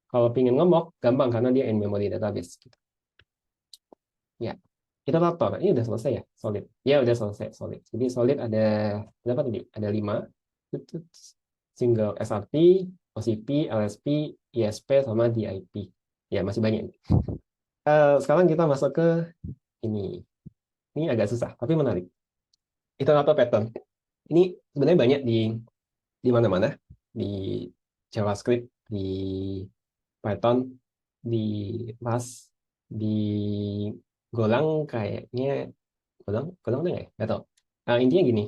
Speaker 1: Kalau pengen nge-mock, gampang karena dia in-memory database. Gitu. Ya, iterator. Ini udah selesai ya, solid. Ya, udah selesai, solid. Jadi solid ada berapa tadi? Ada 5. Single SRT, OCP, LSP, ISP, sama DIP. Ya, masih banyak. Sekarang kita masuk ke ini. Ini agak susah, tapi menarik. Iterator pattern. Ini sebenarnya banyak di mana-mana. Di JavaScript, di Python, di Rust, di Golang kayaknya Golang ada nggak ya? Nggak tahu. Intinya gini,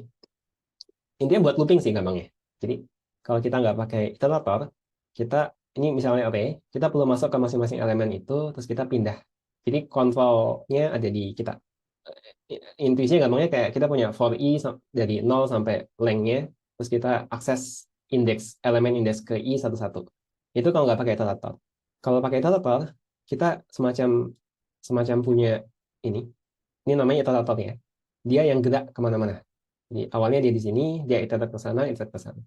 Speaker 1: intinya buat looping sih gampangnya. Jadi kalau kita nggak pakai iterator, kita ini misalnya array, kita perlu masuk ke masing-masing elemen itu, terus kita pindah. Jadi kontrolnya ada di kita. Intuisinya gampangnya kayak kita punya for i dari 0 sampai length-nya, terus kita akses elemen indeks ke i satu-satu. Itu kalau nggak pakai iterator. Kalau pakai iterator, kita semacam punya ini. Ini namanya iterator ya. Dia yang gerak kemana-mana. Jadi awalnya dia di sini, dia iterate ke sana, iterate ke sana.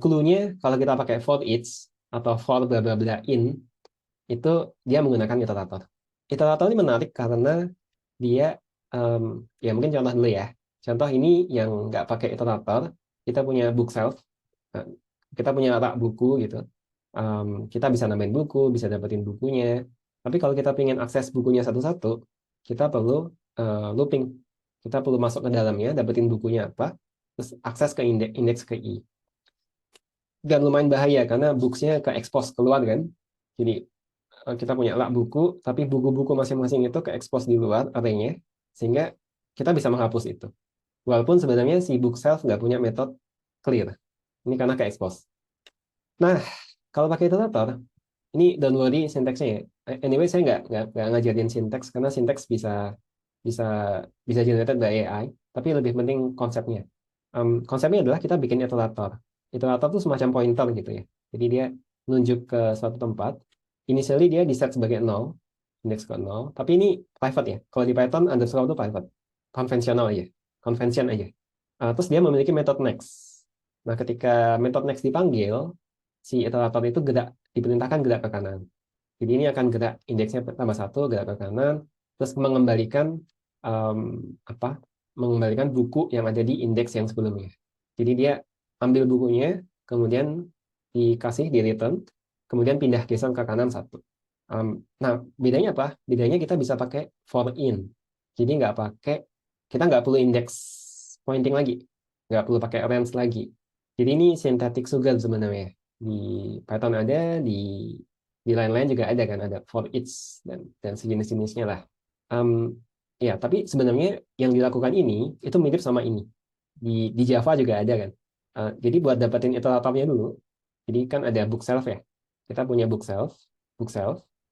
Speaker 1: Clue-nya kalau kita pakai for each atau for bla bla bla in, itu dia menggunakan iterator. Iterator ini menarik karena dia ya mungkin contoh dulu ya. Contoh ini yang nggak pakai iterator, kita punya book shelf, kita punya rak buku gitu. Kita bisa nambahin buku, bisa dapetin bukunya. Tapi kalau kita ingin akses bukunya satu-satu, kita perlu looping. Kita perlu masuk ke dalamnya, dapetin bukunya apa, terus akses ke indeks ke i. Dan lumayan bahaya karena books-nya ke expose keluar kan. Jadi kita punya rak buku, tapi buku-buku masing-masing itu ke expose di luar array-nya, sehingga kita bisa menghapus itu. Walaupun sebenarnya si book self nggak punya metode clear. Ini karena ke expose. Nah, kalau pakai iterator, ini don't worry sintaksnya ya. Anyway, saya nggak ngajarin sintaks karena sintaks bisa bisa generated by AI, tapi lebih penting konsepnya. Konsepnya adalah kita bikin iterator. Iterator itu semacam pointer gitu ya. Jadi dia menunjuk ke suatu tempat. Initially dia di set sebagai 0, indeks ke 0, tapi ini private ya. Kalau di Python underscore itu private, konvensional aja, convention aja. Terus dia memiliki metode next. Nah, ketika metode next dipanggil, si iterator itu diperintahkan gerak ke kanan. Jadi ini akan gerak indeksnya tambah 1, gerak ke kanan, terus apa? Mengembalikan buku yang ada di indeks yang sebelumnya. Jadi dia ambil bukunya, kemudian dikasih di return, kemudian pindah geser ke kanan 1. Nah, bedanya apa? Bedanya kita bisa pakai for in. Jadi kita nggak perlu indeks pointing lagi, nggak perlu pakai range lagi. Jadi ini synthetic sugar sebenarnya. Di Python ada, di lain-lain juga ada kan, ada for each dan sejenis-jenisnya lah. Ya, tapi sebenarnya yang dilakukan ini itu mirip sama ini. Di Java juga ada kan. Jadi buat dapetin iteratornya dulu, jadi kan ada book self ya. Kita punya book self.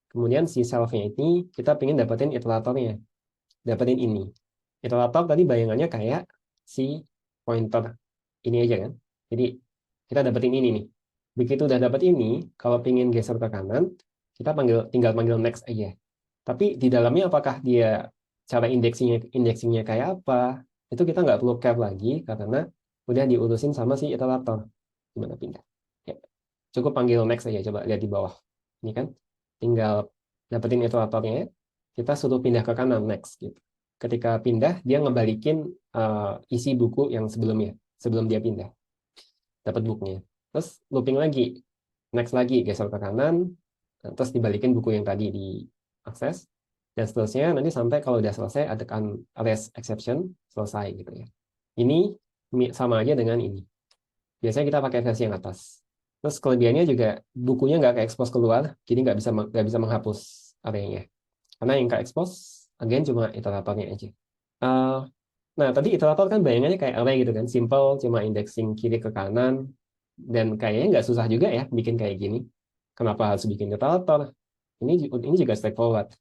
Speaker 1: Kemudian si self-nya ini kita pengen dapetin iteratornya, dapetin ini. Iterator tadi bayangannya kayak si pointer ini aja kan. Jadi kita dapetin ini nih. Begitu udah dapet ini, kalau pengen geser ke kanan, kita tinggal panggil next aja. Tapi di dalamnya apakah dia cara indeksingnya kayak apa? Itu kita nggak perlu care lagi karena udah diurusin sama si iterator. Gimana pindah? Ya, cukup panggil next aja. Coba lihat di bawah. Ini kan tinggal dapetin iteratornya, kita suruh pindah ke kanan next gitu. Ketika pindah, dia ngebalikin isi buku yang sebelumnya, sebelum dia pindah. Dapat bukunya. Terus looping lagi, next lagi, geser ke kanan, terus dibalikin buku yang tadi diakses, dan seterusnya nanti sampai kalau udah selesai ada kan rest exception, selesai gitu ya. Ini sama aja dengan ini. Biasanya kita pakai versi yang atas. Terus kelebihannya juga bukunya nggak ke expose keluar, jadi nggak bisa menghapus arraynya. Karena yang ke expose, again cuma iteratornya aja. Nah, tadi iterator kan bayangannya kayak array gitu kan, simple, cuma indexing kiri ke kanan, dan kayaknya nggak susah juga ya bikin kayak gini. Kenapa harus bikin iterator? Ini juga straightforward.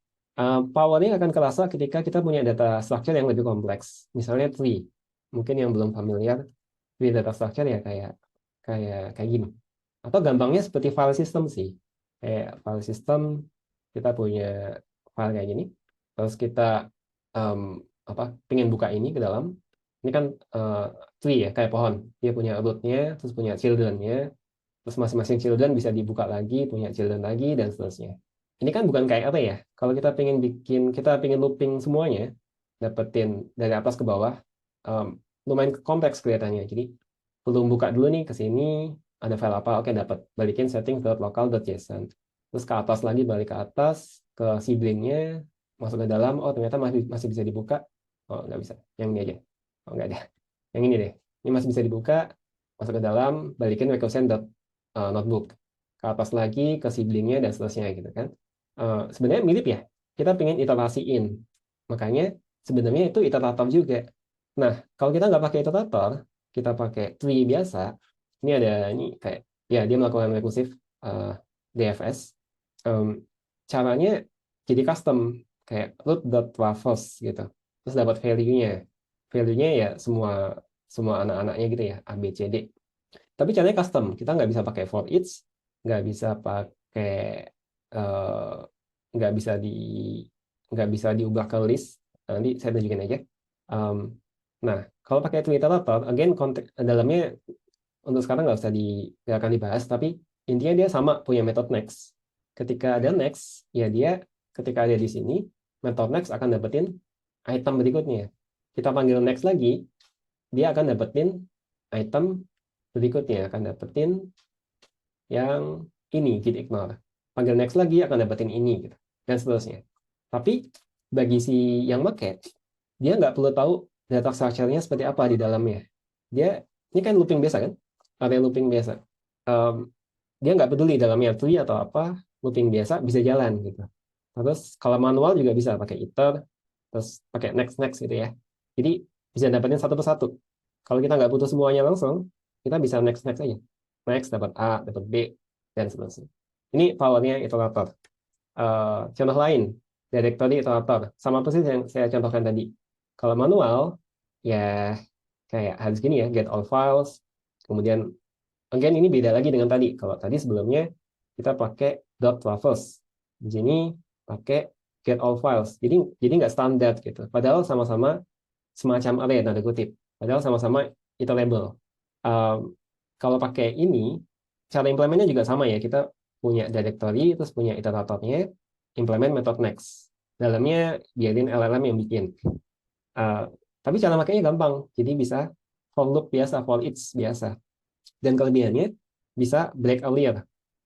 Speaker 1: Powernya akan kerasa ketika kita punya data structure yang lebih kompleks. Misalnya tree. Mungkin yang belum familiar, tree data structure ya kayak gini. Atau gampangnya seperti file system sih. Kayak file system, kita punya file kayak gini. Terus kita pengen buka ini ke dalam. Ini kan tree ya, kayak pohon. Dia punya root-nya, terus punya children-nya. Terus masing-masing children bisa dibuka lagi, punya children lagi, dan seterusnya. Ini kan bukan kayak apa ya. Kalau kita pengen looping semuanya, dapetin dari atas ke bawah, lumayan kompleks kelihatannya. Jadi perlu buka dulu nih ke sini, ada file apa, oke dapat, balikin setting.local.json. Terus ke atas lagi, balik ke atas, ke siblingnya, masuk ke dalam, oh ternyata masih bisa dibuka, oh nggak bisa, yang ini aja, oh nggak ada, yang ini deh, ini masih bisa dibuka, masuk ke dalam, balikin recursion.notebook, ke atas lagi, ke siblingnya, dan seterusnya gitu kan. Sebenarnya mirip ya, kita pengen iterasiin, makanya sebenarnya itu iterator juga. Nah, kalau kita nggak pakai iterator, kita pakai tree biasa, ini kayak ya dia melakukan recursive DFS. Caranya jadi custom kayak root.traverse gitu. Terus dapat value-nya. Value-nya ya semua anak-anaknya gitu ya, A, B, C, D. Tapi caranya custom. Kita nggak bisa pakai for each, nggak bisa pakai nggak bisa nggak bisa diubah ke list. Nanti saya tunjukin aja. Nah, kalau pakai tree iterator, again konteks dalamnya untuk sekarang nggak akan dibahas, tapi intinya dia sama punya metode next. Ketika ada next, ya dia ketika ada di sini, metode next akan dapetin item berikutnya. Kita panggil next lagi, dia akan dapetin item berikutnya, akan dapetin yang ini, git ignore. Panggil next lagi akan dapetin ini, gitu. Dan seterusnya. Tapi bagi si yang make, dia nggak perlu tahu data structure-nya seperti apa di dalamnya. Ini kan looping biasa kan? Array looping biasa. Dia nggak peduli dalamnya tree atau apa, looping biasa bisa jalan gitu. Terus kalau manual juga bisa pakai iter, terus pakai next gitu ya. Jadi bisa dapetin satu persatu. Kalau kita nggak butuh semuanya langsung, kita bisa next next aja. Next dapat A, dapat B, dan seterusnya. Ini powernya iterator. Contoh lain, directory iterator. Sama persis yang saya contohkan tadi. Kalau manual, ya kayak harus gini ya, get all files. Kemudian, again ini beda lagi dengan tadi. Kalau tadi sebelumnya kita pakai dot travels. Di sini pakai get all files. Jadi nggak standar gitu. Padahal sama-sama semacam array tanda kutip. Padahal sama-sama iterable. Kalau pakai ini, cara implementnya juga sama ya. Kita punya directory, terus punya iteratornya, implement method next. Dalamnya biarin LLM yang bikin. Tapi cara makanya gampang. Jadi bisa for loop biasa, for each biasa. Dan kelebihannya bisa break earlier.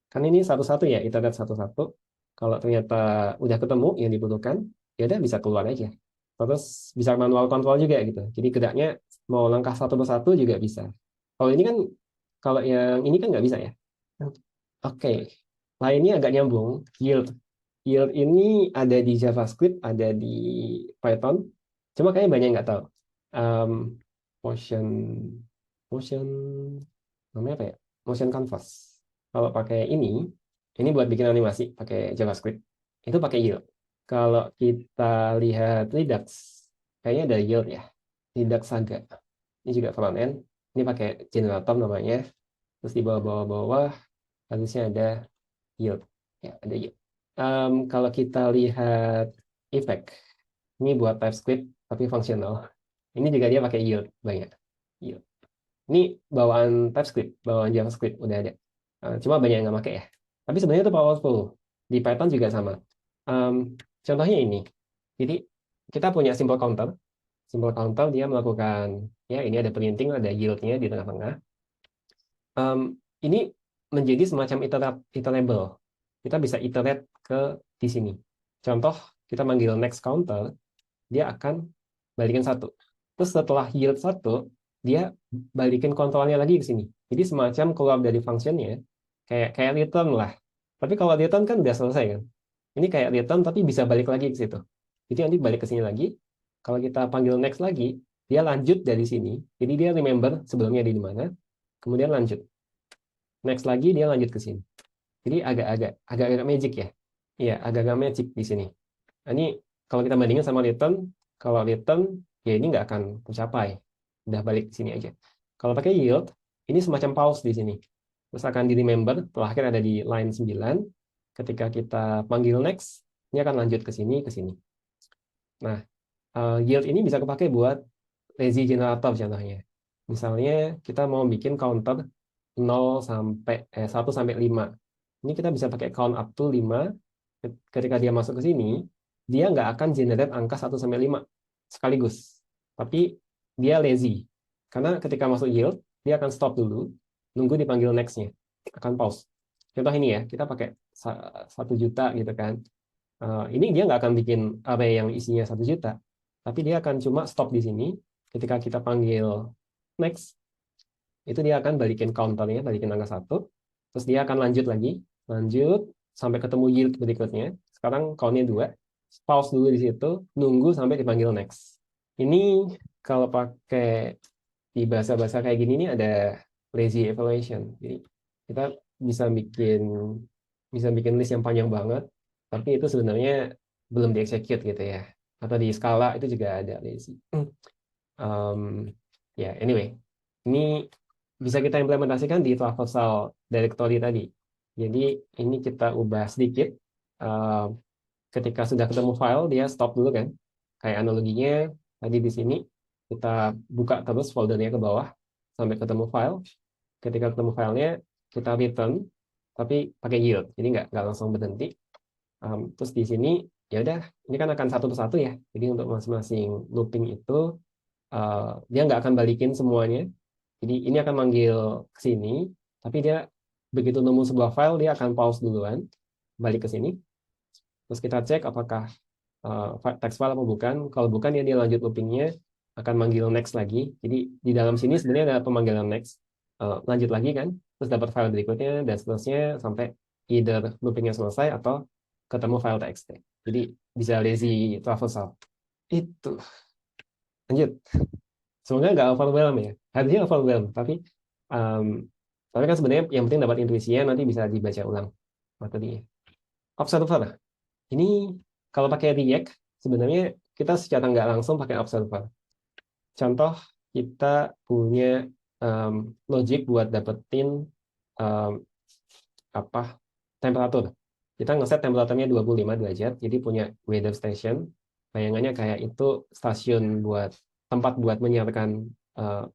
Speaker 1: Kan ini satu-satu ya, iterate satu-satu. Kalau ternyata udah ketemu yang dibutuhkan, ya udah bisa keluar aja. Terus bisa manual control juga gitu. Jadi geraknya mau langkah satu persatu juga bisa. Kalau ini kan, kalau yang ini kan nggak bisa ya. Oke, lainnya agak nyambung. Yield. Yield ini ada di JavaScript, ada di Python. Cuma kayaknya banyak yang nggak tahu. Um, motion, motion, namanya apa ya? Motion canvas. Kalau pakai ini buat bikin animasi pakai JavaScript. Itu pakai yield. Kalau kita lihat Redux, kayaknya ada yield ya. Redux Saga. Ini juga front end. Ini pakai generator namanya. Terus di bawah-bawah harusnya ada yield. Ya, ada yield. Kalau kita lihat effect, ini buat TypeScript tapi fungsional. Ini juga dia pakai yield banyak. Yield. Ini bawaan TypeScript, bawaan JavaScript udah ada. Cuma banyak yang nggak pakai ya. Tapi sebenarnya itu powerful. Di Python juga sama. Contohnya ini. Jadi kita punya simple counter. Simple counter dia melakukan, ya ini ada printing, ada yield-nya di tengah-tengah. Ini menjadi semacam iterable. Kita bisa iterate ke di sini. Contoh, kita manggil next counter, dia akan balikin satu. Terus setelah yield satu, dia balikin kontrolnya lagi ke sini. Jadi semacam keluar dari functionnya, kayak return lah. Tapi kalau return kan udah selesai kan. Ini kayak return tapi bisa balik lagi ke situ. Jadi nanti balik ke sini lagi. Kalau kita panggil next lagi, dia lanjut dari sini. Jadi dia remember sebelumnya di mana, kemudian lanjut. Next lagi dia lanjut ke sini. Jadi agak-agak magic ya. Iya, agak-agak magic di sini. Nah, ini kalau kita bandingin sama return, kalau return ya ini nggak akan tercapai. Udah balik ke sini aja. Kalau pakai yield, ini semacam pause di sini. Terus akan di remember, terakhir ada di line 9. Ketika kita panggil next, ini akan lanjut ke sini, ke sini. Nah, yield ini bisa kepake buat lazy generator contohnya. Misalnya kita mau bikin counter 1 sampai 5. Ini kita bisa pakai count up to 5. Ketika dia masuk ke sini, dia nggak akan generate angka 1 sampai 5 sekaligus. Tapi dia lazy. Karena ketika masuk yield, dia akan stop dulu, nunggu dipanggil next-nya. Akan pause. Contoh ini ya, kita pakai 1 juta gitu kan. Ini dia nggak akan bikin array yang isinya 1 juta. Tapi dia akan cuma stop di sini. Ketika kita panggil next, itu dia akan balikin counternya, balikin angka 1. Terus dia akan lanjut lagi. Lanjut sampai ketemu yield berikutnya. Sekarang count-nya 2. Pause dulu di situ, nunggu sampai dipanggil next. Ini kalau pakai di bahasa-bahasa kayak gini ini ada lazy evaluation. Jadi kita bisa bikin list yang panjang banget, tapi itu sebenarnya belum dieksekut gitu ya. Atau di skala itu juga ada lazy. Ya, anyway, ini bisa kita implementasikan di traversal directory tadi. Jadi ini kita ubah sedikit. Ketika sudah ketemu file, dia stop dulu kan. Kayak analoginya tadi di sini, kita buka terus foldernya ke bawah sampai ketemu file. Ketika ketemu filenya, kita return, tapi pakai yield. Jadi nggak langsung berhenti. Terus di sini, ya udah, ini kan akan satu persatu ya. Jadi untuk masing-masing looping itu, dia nggak akan balikin semuanya. Jadi ini akan manggil ke sini, tapi dia begitu nemu sebuah file, dia akan pause duluan, balik ke sini. Terus kita cek apakah text file apa bukan. Kalau bukan ya dia lanjut loopingnya, akan manggil next lagi. Jadi di dalam sini sebenarnya ada pemanggilan next. Lanjut lagi kan, terus dapat file berikutnya dan seterusnya sampai either loopingnya selesai atau ketemu file txt. Jadi bisa lazy traversal. Itu. Lanjut. Semoga nggak overwhelm ya. Harusnya overwhelm, um, tapi kan sebenarnya yang penting dapat intuisinya, nanti bisa dibaca ulang materinya. Observer. Ini kalau pakai React, sebenarnya kita secara nggak langsung pakai observer. Contoh, kita punya logic buat dapetin um, apa temperatur. Kita ngeset temperaturnya 25 derajat, jadi punya weather station. Bayangannya kayak itu stasiun buat tempat buat menyiarkan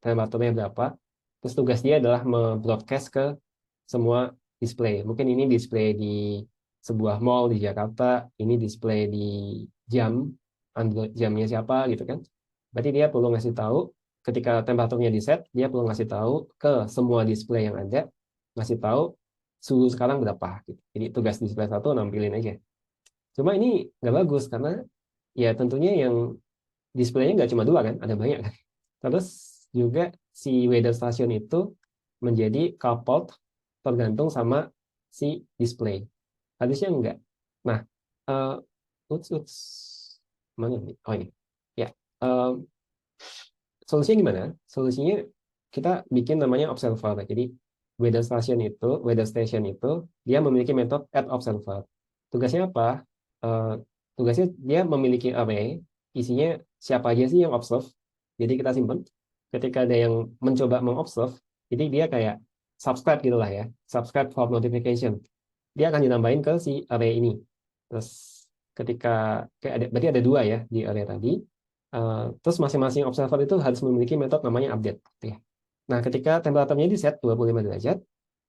Speaker 1: temperaturnya berapa. Terus tugas dia adalah membroadcast ke semua display. Mungkin ini display di sebuah mall di Jakarta, ini display di jam, Android jamnya siapa gitu kan. Berarti dia perlu ngasih tahu ketika temperaturnya di set, dia perlu ngasih tahu ke semua display yang ada, ngasih tahu suhu sekarang berapa gitu. Jadi tugas display satu nampilin aja. Cuma ini nggak bagus karena ya tentunya yang displaynya nggak cuma dua kan, ada banyak kan. Terus juga si weather station itu menjadi coupled tergantung sama si display. Harusnya enggak. Nah, uh, uts, mana ini? Oh ini. Ya, um, solusinya gimana? Solusinya kita bikin namanya observer. Jadi weather station itu dia memiliki metode add observer. Tugasnya apa? Eh, tugasnya dia memiliki array, isinya siapa aja sih yang observe. Jadi kita simpan. Ketika ada yang mencoba mengobserve, jadi dia kayak subscribe gitulah ya, subscribe for notification. Dia akan ditambahin ke si array ini. Terus ketika kayak ada, berarti ada dua ya di array tadi. Terus masing-masing observer itu harus memiliki metode namanya update. Gitu ya. Nah, ketika temperaturnya di set 25 derajat,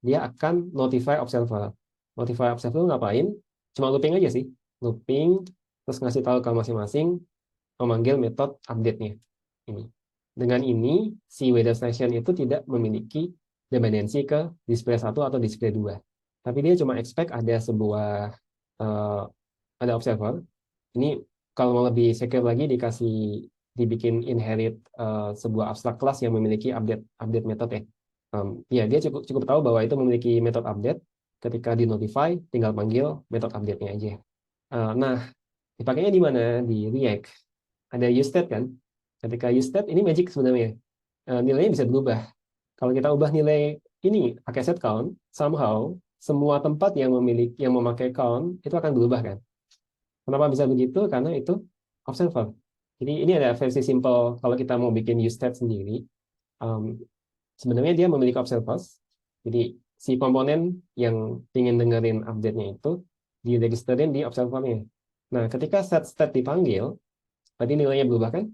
Speaker 1: dia akan notify observer. Notify observer ngapain? Cuma looping aja sih. Looping, terus ngasih tahu ke masing-masing, memanggil metode update-nya. Ini. Dengan ini, si weather station itu tidak memiliki dependensi ke display satu atau display 2. Tapi dia cuma expect ada sebuah uh, ada observer. Ini kalau mau lebih secure lagi dibikin inherit sebuah abstrak kelas yang memiliki update update method ya. Ya dia cukup cukup tahu bahwa itu memiliki metode update. Ketika di notify, tinggal panggil metode update-nya aja. Nah, dipakainya di mana? Di React. Ada useState kan? Ketika useState ini magic sebenarnya. Nilainya bisa berubah. Kalau kita ubah nilai ini pakai set count, somehow semua tempat yang memiliki yang memakai count itu akan berubah kan? Kenapa bisa begitu? Karena itu observer. Jadi ini ada versi simple kalau kita mau bikin useState sendiri. Um, Sebenarnya dia memiliki observers. Jadi si komponen yang ingin dengerin update-nya itu diregisterin di observernya. Nah, ketika set state dipanggil, tadi nilainya berubah kan?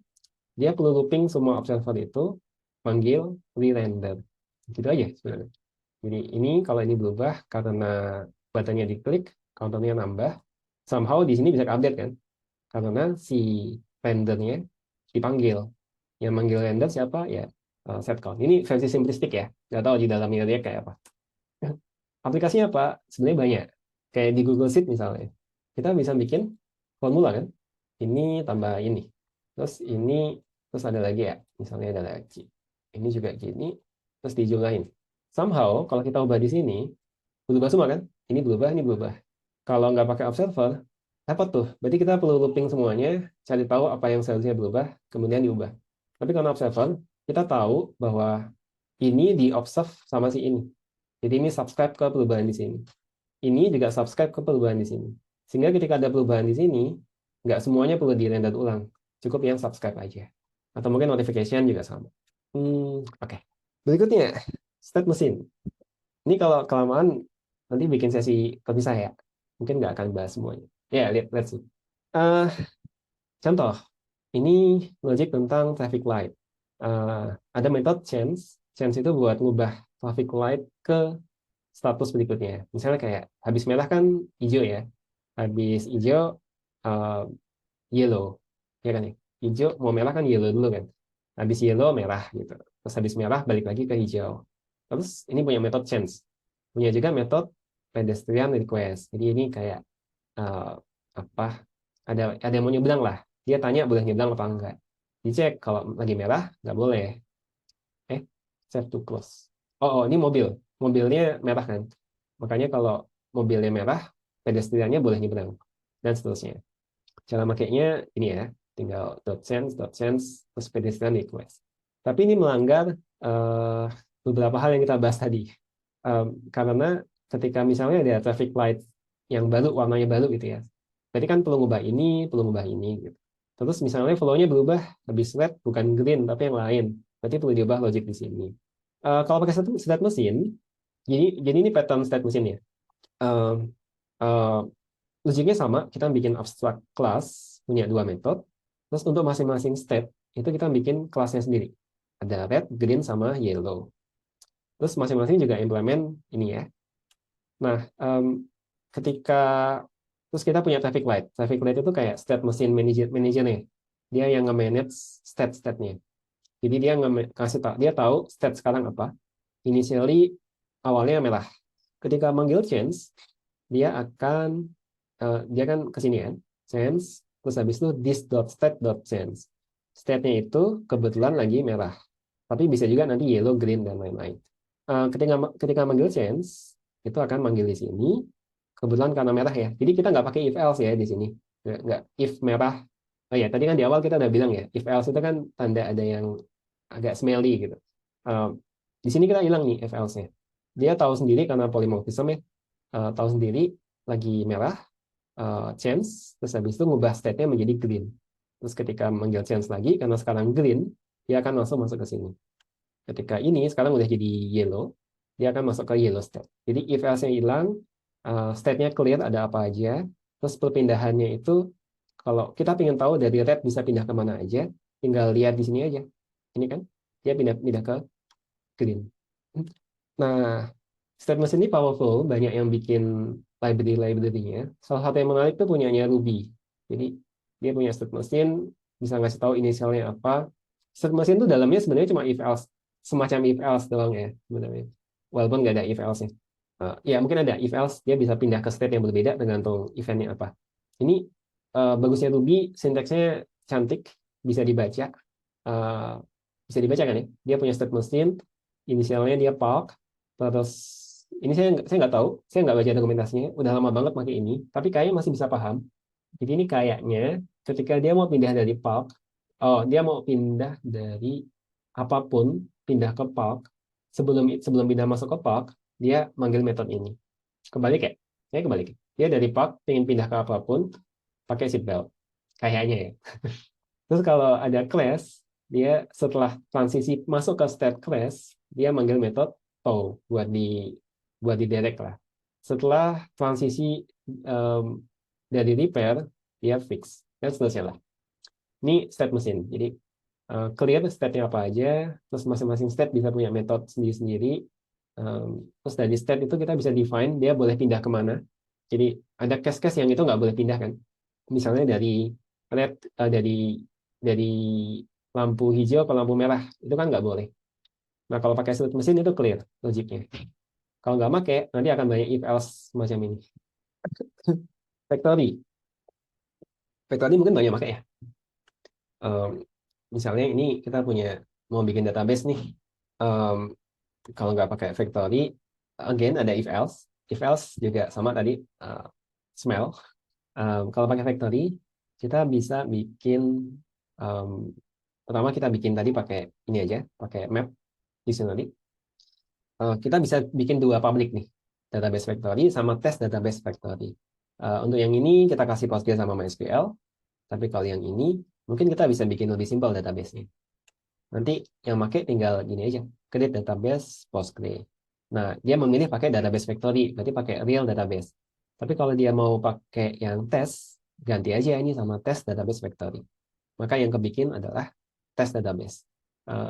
Speaker 1: Dia perlu looping semua observer itu, panggil re-render. Gitu aja sebenarnya. Jadi ini kalau ini berubah karena buttonnya diklik, counternya nambah, somehow di sini bisa update kan? Karena si rendernya dipanggil. Yang manggil render siapa? Ya set count. Ini versi simplistik ya. Nggak tahu di dalamnya dia kayak apa. Aplikasinya apa? Sebenarnya banyak. Kayak di Google Sheet misalnya. Kita bisa bikin formula kan? Ini tambah ini. Terus ini, terus ada lagi ya. Misalnya ada lagi. Ini juga gini. Terus dijumlahin. Somehow, kalau kita ubah di sini, berubah semua kan? Ini berubah, ini berubah. Kalau nggak pakai observer, repot tuh. Berarti kita perlu looping semuanya, cari tahu apa yang seharusnya berubah, kemudian diubah. Tapi karena observer, kita tahu bahwa ini di-observe sama si ini. Jadi ini subscribe ke perubahan di sini. Ini juga subscribe ke perubahan di sini. Sehingga ketika ada perubahan di sini, nggak semuanya perlu di-render ulang. Cukup yang subscribe aja. Atau mungkin notification juga sama. Oke. Berikutnya, state mesin. Ini kalau kelamaan, nanti bikin sesi terpisah ya. Mungkin nggak akan bahas semuanya. Ya, let's see. Uh, Contoh, ini logic tentang traffic light. Ada metode change. Change itu buat ngubah traffic light ke status berikutnya. Misalnya kayak habis merah kan hijau ya. Habis hijau uh, yellow. Ya kan ya? Hijau mau merah kan yellow dulu kan. Habis yellow merah gitu. Terus habis merah balik lagi ke hijau. Terus ini punya metode change. Punya juga metode pedestrian request. Jadi ini kayak uh, apa? Ada yang mau nyebrang lah. Dia tanya boleh nyebrang apa enggak. Dicek kalau lagi merah nggak boleh. Save to close. Ini mobil. Mobilnya merah kan. Makanya kalau mobilnya merah, pedestriannya boleh nyebrang dan seterusnya. Cara makainya ini ya. tinggal .sense, terus pedestrian request. Tapi ini melanggar beberapa hal yang kita bahas tadi. Karena ketika misalnya ada traffic light yang baru, warnanya baru gitu ya, berarti kan perlu ngubah ini gitu. Terus misalnya flow-nya berubah, habis red bukan green tapi yang lain, berarti perlu diubah logic di sini. Kalau pakai state machine, jadi ini pattern state machine ya. Um, uh, Logiknya sama, kita bikin abstract class, punya dua metode, terus untuk masing-masing state, itu kita bikin kelasnya sendiri. Ada red, green, sama yellow. Terus masing-masing juga implement ini ya. Nah, ketika terus kita punya traffic light. Traffic light itu kayak state machine manager-nya. Dia yang nge-manage state-nya. Jadi dia kasih tahu, dia tahu state sekarang apa. Initially awalnya merah. Ketika manggil change, dia akan dia kan ke sini kan, change, terus habis itu this.state.change. State-nya itu kebetulan lagi merah. Tapi bisa juga nanti yellow, green, dan lain-lain. Ketika manggil change, itu akan manggil di sini. Kebetulan karena merah ya. Jadi kita nggak pakai if else ya di sini. Nggak if merah. Oh ya, tadi kan di awal kita udah bilang ya, if else itu kan tanda ada yang agak smelly gitu. Di sini kita hilang nih if else-nya. Dia tahu sendiri karena polymorphism ya. Tahu sendiri lagi merah, change, terus habis itu ngubah state-nya menjadi green. Terus ketika manggil change lagi, karena sekarang green, dia akan langsung masuk ke sini. Ketika ini sekarang udah jadi yellow, dia akan masuk ke yellow state. Jadi if else-nya hilang, state-nya clear, ada apa aja. Terus perpindahannya itu, kalau kita ingin tahu dari red bisa pindah kemana aja, tinggal lihat di sini aja. Ini kan, dia pindah ke green. Nah, state machine ini powerful, banyak yang bikin library-nya. Salah satu yang menarik itu punyanya Ruby. Jadi dia punya state machine, bisa ngasih tahu inisialnya apa. State machine itu dalamnya sebenarnya cuma if else, semacam if else doang ya sebenarnya. Walaupun nggak ada if else-nya. Ya mungkin ada if else, dia bisa pindah ke state yang berbeda tergantung eventnya apa. Ini bagusnya Ruby, sintaksnya cantik, bisa dibaca. Uh, Bisa dibaca kan ya? Dia punya state machine, inisialnya dia park, terus ini saya nggak tahu, saya nggak baca dokumentasinya, udah lama banget pakai ini, tapi kayaknya masih bisa paham. Jadi ini kayaknya ketika dia mau pindah dari park, dia mau pindah dari apapun, pindah ke park, sebelum sebelum pindah masuk ke park, dia manggil metode ini. Kembali kayak, saya kembali. Dia dari park pengen pindah ke apapun, pakai seatbelt, kayaknya ya. Terus kalau ada class, dia setelah transisi masuk ke state class, dia manggil metode tow buat di direct lah. Setelah transisi um, dari repair, dia fix. Dan seterusnya lah. Ini state mesin. Jadi clear state-nya apa aja, terus masing-masing state bisa punya metode sendiri-sendiri. Terus dari state itu kita bisa define dia boleh pindah kemana. Jadi ada case-case yang itu nggak boleh pindah kan. Misalnya dari red, dari lampu hijau ke lampu merah, itu kan nggak boleh. Nah, kalau pakai state mesin itu clear logiknya. Kalau nggak pakai, nanti akan banyak if else macam ini. Factory. Factory mungkin banyak pakai ya. Misalnya ini kita mau bikin database nih. Kalau nggak pakai factory, again ada if else. If else juga sama tadi, smell. Kalau pakai factory, kita bisa bikin, pertama kita bikin tadi pakai ini aja, pakai map dictionary. Kita bisa bikin dua public nih, database factory sama test database factory. Untuk yang ini kita kasih Postgres sama MySQL, tapi kalau yang ini mungkin kita bisa bikin lebih simpel database-nya. Nanti yang pakai tinggal gini aja, create database Postgres. Nah, dia memilih pakai database factory, berarti pakai real database. Tapi kalau dia mau pakai yang test, ganti aja ini sama test database factory. Maka yang kebikin adalah test database.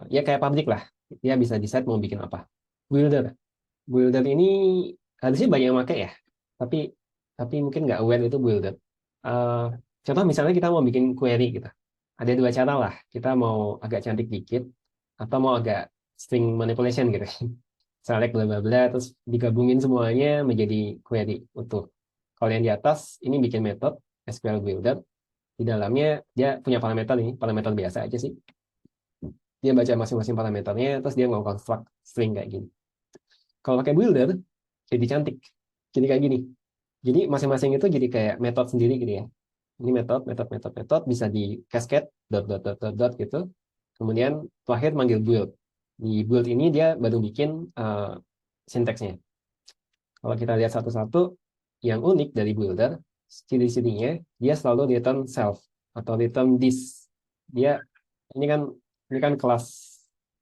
Speaker 1: Ya kayak public lah, dia bisa decide mau bikin apa. Builder. Builder ini harusnya banyak yang pakai ya, tapi mungkin nggak aware itu builder. Uh, Contoh misalnya kita mau bikin query gitu. Ada dua cara lah. Kita mau agak cantik dikit atau mau agak string manipulation gitu. Select bla bla bla terus digabungin semuanya menjadi query utuh. Kalau yang di atas ini bikin metode SQL Builder. Di dalamnya dia punya parameter ini, parameter biasa aja sih. Dia baca masing-masing parameternya terus dia mau construct string kayak gini. Kalau pakai builder jadi cantik. Jadi kayak gini. Jadi masing-masing itu jadi kayak metode sendiri gitu ya. Ini metode bisa di cascade dot gitu. Kemudian terakhir manggil build. Di build ini dia baru bikin sinteksnya. Kalau kita lihat satu-satu, yang unik dari builder, ciri-cirinya dia selalu return self atau return this. Dia ini kan kelas,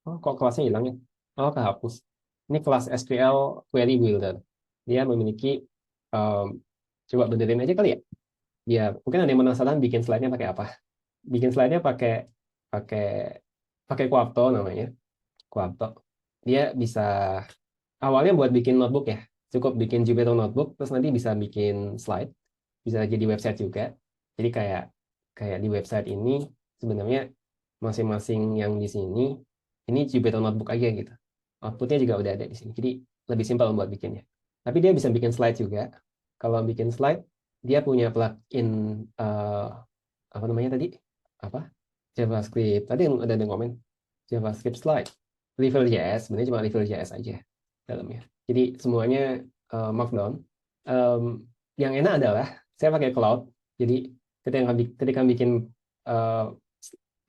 Speaker 1: oh kok kelasnya hilang ya? Oh kehapus. Ini kelas SQL Query Builder. Dia memiliki coba benerin aja kali ya. Dia mungkin ada yang penasaran bikin slide-nya pakai apa? Bikin slide-nya pakai pakai pakai Quapto namanya. Quapto. Dia bisa awalnya buat bikin notebook ya. Cukup bikin Jupyter notebook, terus nanti bisa bikin slide, bisa jadi website juga. Jadi kayak kayak di website ini sebenarnya masing-masing yang di sini ini Jupyter notebook aja gitu. Outputnya juga udah ada di sini. Jadi lebih simpel buat bikinnya. Tapi dia bisa bikin slide juga. Kalau bikin slide, dia punya plugin apa namanya tadi? Apa? JavaScript. Tadi ada yang komen JavaScript slide. Reveal.js, sebenarnya cuma Reveal.js aja dalamnya. Jadi semuanya Markdown. Yang enak adalah saya pakai Cloud. Jadi ketika bikin uh,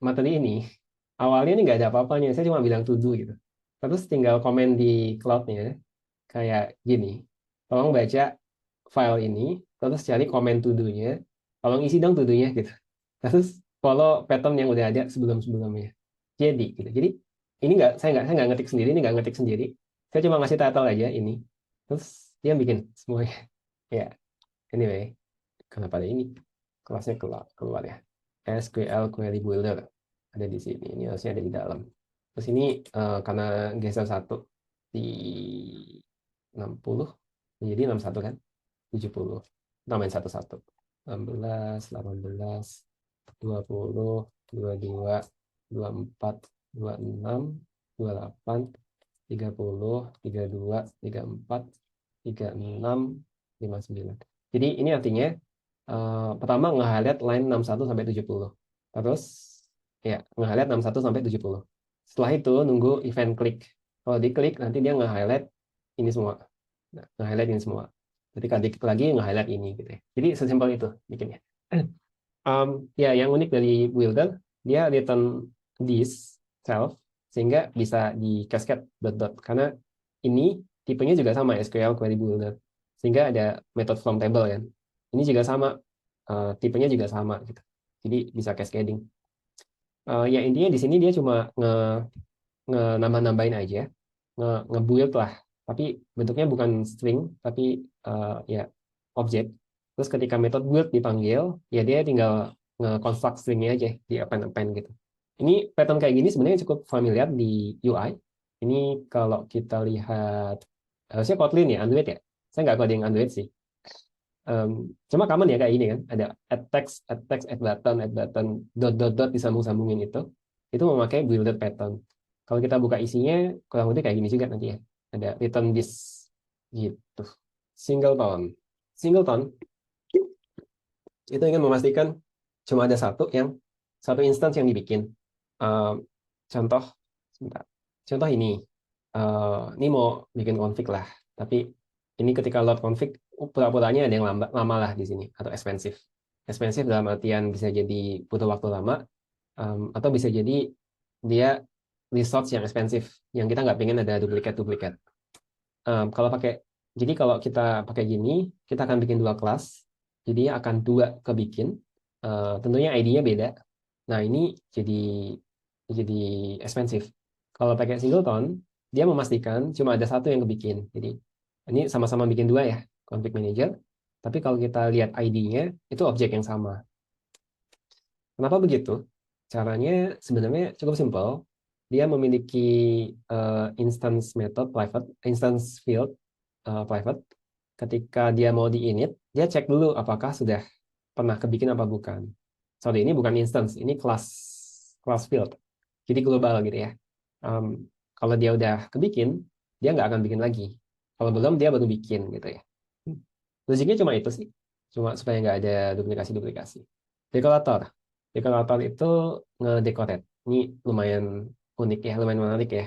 Speaker 1: materi ini, awalnya ini nggak ada apa-apanya. Saya cuma bilang to do gitu. Terus tinggal komen di Cloud-nya kayak gini. Tolong baca file ini, terus cari komen to do-nya. Tolong isi dong to do-nya gitu. Terus follow pattern yang udah ada sebelum-sebelumnya. Jadi ini saya nggak ngetik sendiri, ini nggak ngetik sendiri. Saya cuma ngasih title aja ini. Terus dia bikin semuanya. Ya, anyway, kenapa ada ini? Kelasnya keluar ya. SQL Query Builder ada di sini. Ini harusnya ada di dalam. Terus ini karena geser satu di 60 menjadi 61 kan? 70. Tambahin satu-satu. 16, 18, 20, 22, 24, 26, 28, 30, 32, 34, 36, 59. Jadi ini artinya pertama nge-highlight line 61 sampai 70. Terus ya nge-highlight 61 sampai 70. Setelah itu nunggu event klik. Kalau diklik nanti dia nge-highlight ini semua. Nah, nge-highlight ini semua. Ketika diklik lagi nge-highlight ini gitu ya. Jadi sesimpel itu bikinnya. Ya yang unik dari Builder dia return this self sehingga bisa di cascade dot karena ini tipenya juga sama SQL Query Builder sehingga ada method from table kan. Ini juga sama tipenya juga sama gitu. Jadi bisa cascading. Ya intinya di sini dia cuma nambah-nambahin aja, nge-build lah. Tapi bentuknya bukan string, tapi ya objek. Terus ketika metode build dipanggil, ya dia tinggal nge-construct stringnya aja di append gitu. Ini pattern kayak gini sebenarnya cukup familiar di UI. Ini kalau kita lihat, harusnya Kotlin ya, Android ya. Saya nggak coding Android sih. Cuma common ya kayak ini kan, ada add text, add button, dot disambung-sambungin itu memakai builder pattern. Kalau kita buka isinya, kurang lebih kayak gini juga nanti ya. Ada return this gitu. Singleton. Singleton itu ingin memastikan cuma ada satu instance yang dibikin. Contoh, sebentar. Contoh ini. Ini mau bikin config lah, tapi ini ketika load config, pura-puranya ada yang lama lah di sini atau expensive. Expensive dalam artian bisa jadi butuh waktu lama, atau bisa jadi dia resource yang expensive, yang kita nggak pengen ada duplikat-duplikat. Kalau pakai, jadi kalau kita pakai gini, kita akan bikin dua kelas, jadi akan dua kebikin. Tentunya ID-nya beda. Nah ini jadi expensive. Kalau pakai singleton, dia memastikan cuma ada satu yang kebikin. Jadi ini sama-sama bikin dua ya, config manager. Tapi kalau kita lihat ID-nya, itu objek yang sama. Kenapa begitu? Caranya sebenarnya cukup simpel. Dia memiliki instance method private, instance field private. Ketika dia mau di init, dia cek dulu apakah sudah pernah kebikin apa bukan. Sorry, ini bukan instance, ini class field. Jadi global gitu ya. Kalau dia udah kebikin, dia nggak akan bikin lagi. Kalau belum, dia baru bikin gitu ya. Logiknya cuma itu sih. Cuma supaya nggak ada duplikasi-duplikasi. Dekorator. Dekorator itu ngedecorate. Ini lumayan unik ya, lumayan menarik ya.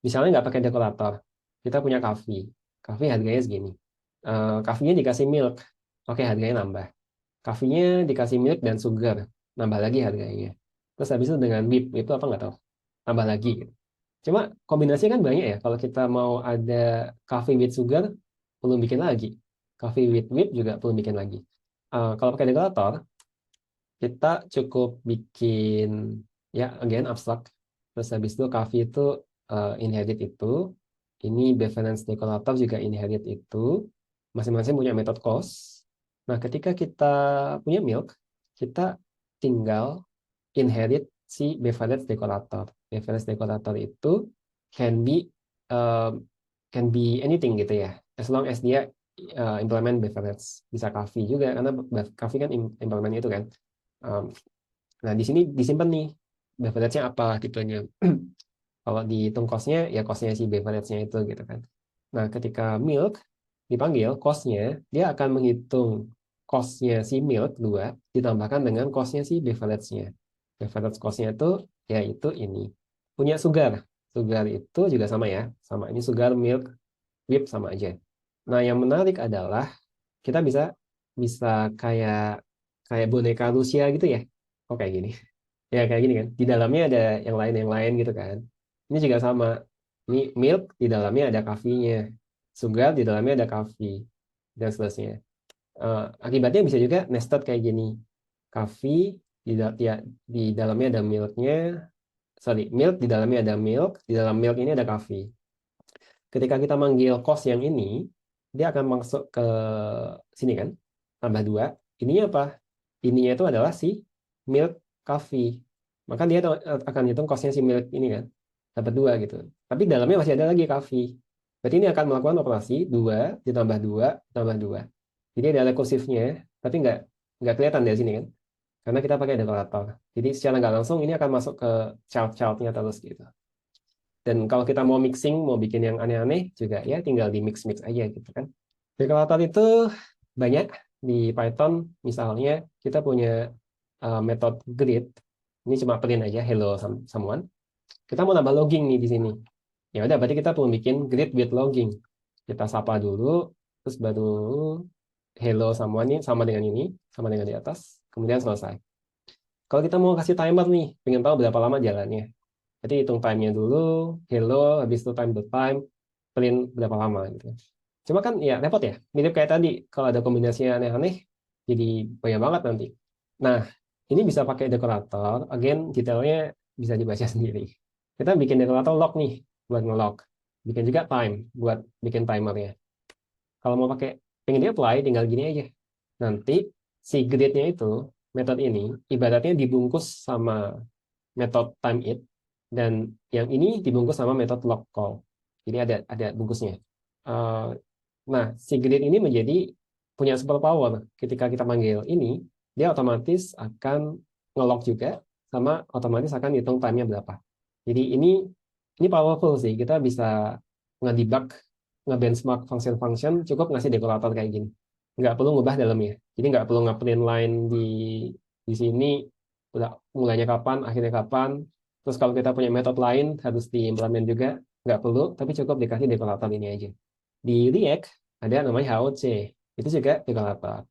Speaker 1: Misalnya nggak pakai dekorator, kita punya coffee. Coffee harganya segini. Coffee-nya dikasih milk. Oke, harganya nambah. Coffee-nya dikasih milk dan sugar, nambah lagi harganya. Terus habis itu dengan whip, itu apa nggak tahu, tambah lagi gitu. Cuma kombinasinya kan banyak ya. Kalau kita mau ada coffee with sugar, perlu bikin lagi. Coffee with whip juga perlu bikin lagi. Kalau pakai dekorator, kita cukup bikin, ya again abstrak. Terus habis itu coffee itu inherit itu. Ini beverage decorator juga inherit itu. Masing-masing punya method cost. Nah, ketika kita punya milk, kita tinggal inherit si beverage decorator. Beverage decorator itu can be um, can be anything gitu ya. As long as dia implement beverage. Bisa coffee juga karena coffee kan implement itu kan. Um, nah, di sini disimpan nih beverage-nya apa tipenya. Kalau dihitung cost-nya, ya cost-nya si beverage-nya itu gitu kan. Nah, ketika milk dipanggil cost-nya, dia akan menghitung cost-nya si milk 2 ditambahkan dengan cost-nya si beverage-nya. Beverage cost-nya itu, ya itu ini. Punya sugar. Sugar itu juga sama ya. Sama, ini sugar, milk, whip sama aja. Nah, yang menarik adalah kita bisa bisa kayak kayak boneka Rusia gitu ya. Oh, kayak gini. Ya kayak gini kan. Di dalamnya ada yang lain gitu kan. Ini juga sama. Ini milk di dalamnya ada kafenya. Sugar di dalamnya ada coffee dan seterusnya. Akibatnya bisa juga nested kayak gini. Coffee di dalamnya ada milknya. Sorry, milk di dalamnya ada milk. Di dalam milk ini ada coffee. Ketika kita manggil cost yang ini, dia akan masuk ke sini kan. Tambah 2. Ininya apa? Ininya itu adalah si milk coffee. Maka dia akan hitung costnya si milk ini kan. Dapat 2 gitu. Tapi dalamnya masih ada lagi coffee. Berarti ini akan melakukan operasi 2 ditambah 2 ditambah 2. Jadi ada rekursifnya, tapi nggak kelihatan dari sini kan. Karena kita pakai dekorator. Jadi secara nggak langsung ini akan masuk ke child-childnya terus gitu. Dan kalau kita mau mixing, mau bikin yang aneh-aneh juga ya tinggal di mix-mix aja gitu kan. Dekorator itu banyak di Python. Misalnya kita punya metode greet. Ini cuma print aja hello someone. Kita mau nambah logging nih di sini. Ya udah berarti kita perlu bikin greet with logging. Kita sapa dulu, terus baru hello someone ini sama dengan di atas, kemudian selesai. Kalau kita mau kasih timer nih, pengen tahu berapa lama jalannya. Jadi hitung time-nya dulu, hello, habis itu time to time, print berapa lama gitu. Cuma kan ya repot ya, mirip kayak tadi, kalau ada kombinasi aneh-aneh, jadi banyak banget nanti. Nah, ini bisa pakai dekorator, again detailnya bisa dibaca sendiri. Kita bikin dekorator log nih, buat nge-log. Bikin juga time, buat bikin timernya. Kalau mau pakai, pengen di-apply, tinggal gini aja. Nanti si grid-nya itu, metode ini, ibaratnya dibungkus sama metode time it, dan yang ini dibungkus sama metode log call. Jadi ada bungkusnya. Eh, Nah, si grid ini menjadi punya superpower. Ketika kita panggil ini, dia otomatis akan nge-log juga, sama otomatis akan hitung time-nya berapa. Jadi ini powerful sih. Kita bisa nge-debug, nge-benchmark function-function, cukup ngasih dekorator kayak gini. Nggak perlu ngubah dalamnya. Jadi nggak perlu nge-print line di sini, udah mulainya kapan, akhirnya kapan. Terus kalau kita punya metode lain, harus diimplement juga. Nggak perlu, tapi cukup dikasih dekorator ini aja. Di React, ada namanya HOC. Itu juga dekorator.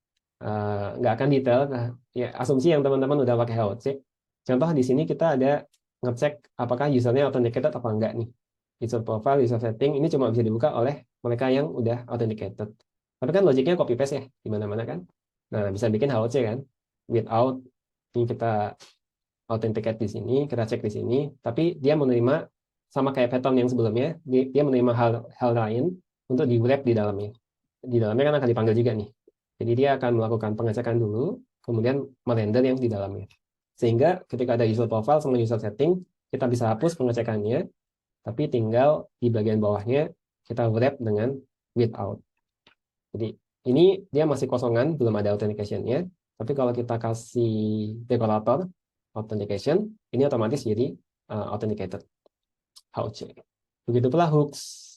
Speaker 1: Nggak akan detail. Nah, ya, asumsi yang teman-teman udah pakai HOC. Contoh di sini kita ada ngecek apakah usernya authenticated apa enggak nih. User profile, user setting, ini cuma bisa dibuka oleh mereka yang udah authenticated. Tapi kan logiknya copy paste ya, di mana-mana kan. Nah, bisa bikin HOC kan. Without, ini kita authenticate di sini, kita cek di sini, tapi dia menerima sama kayak pattern yang sebelumnya, dia menerima hal lain untuk di wrap di dalamnya. Di dalamnya kan akan dipanggil juga nih. Jadi dia akan melakukan pengecekan dulu, kemudian merender yang di dalamnya. Sehingga ketika ada user profile sama user setting, kita bisa hapus pengecekannya, tapi tinggal di bagian bawahnya kita wrap dengan without. Jadi ini dia masih kosongan, belum ada authentication-nya. Tapi kalau kita kasih dekorator authentication, ini otomatis jadi authenticated. HOC. Begitu pula hooks.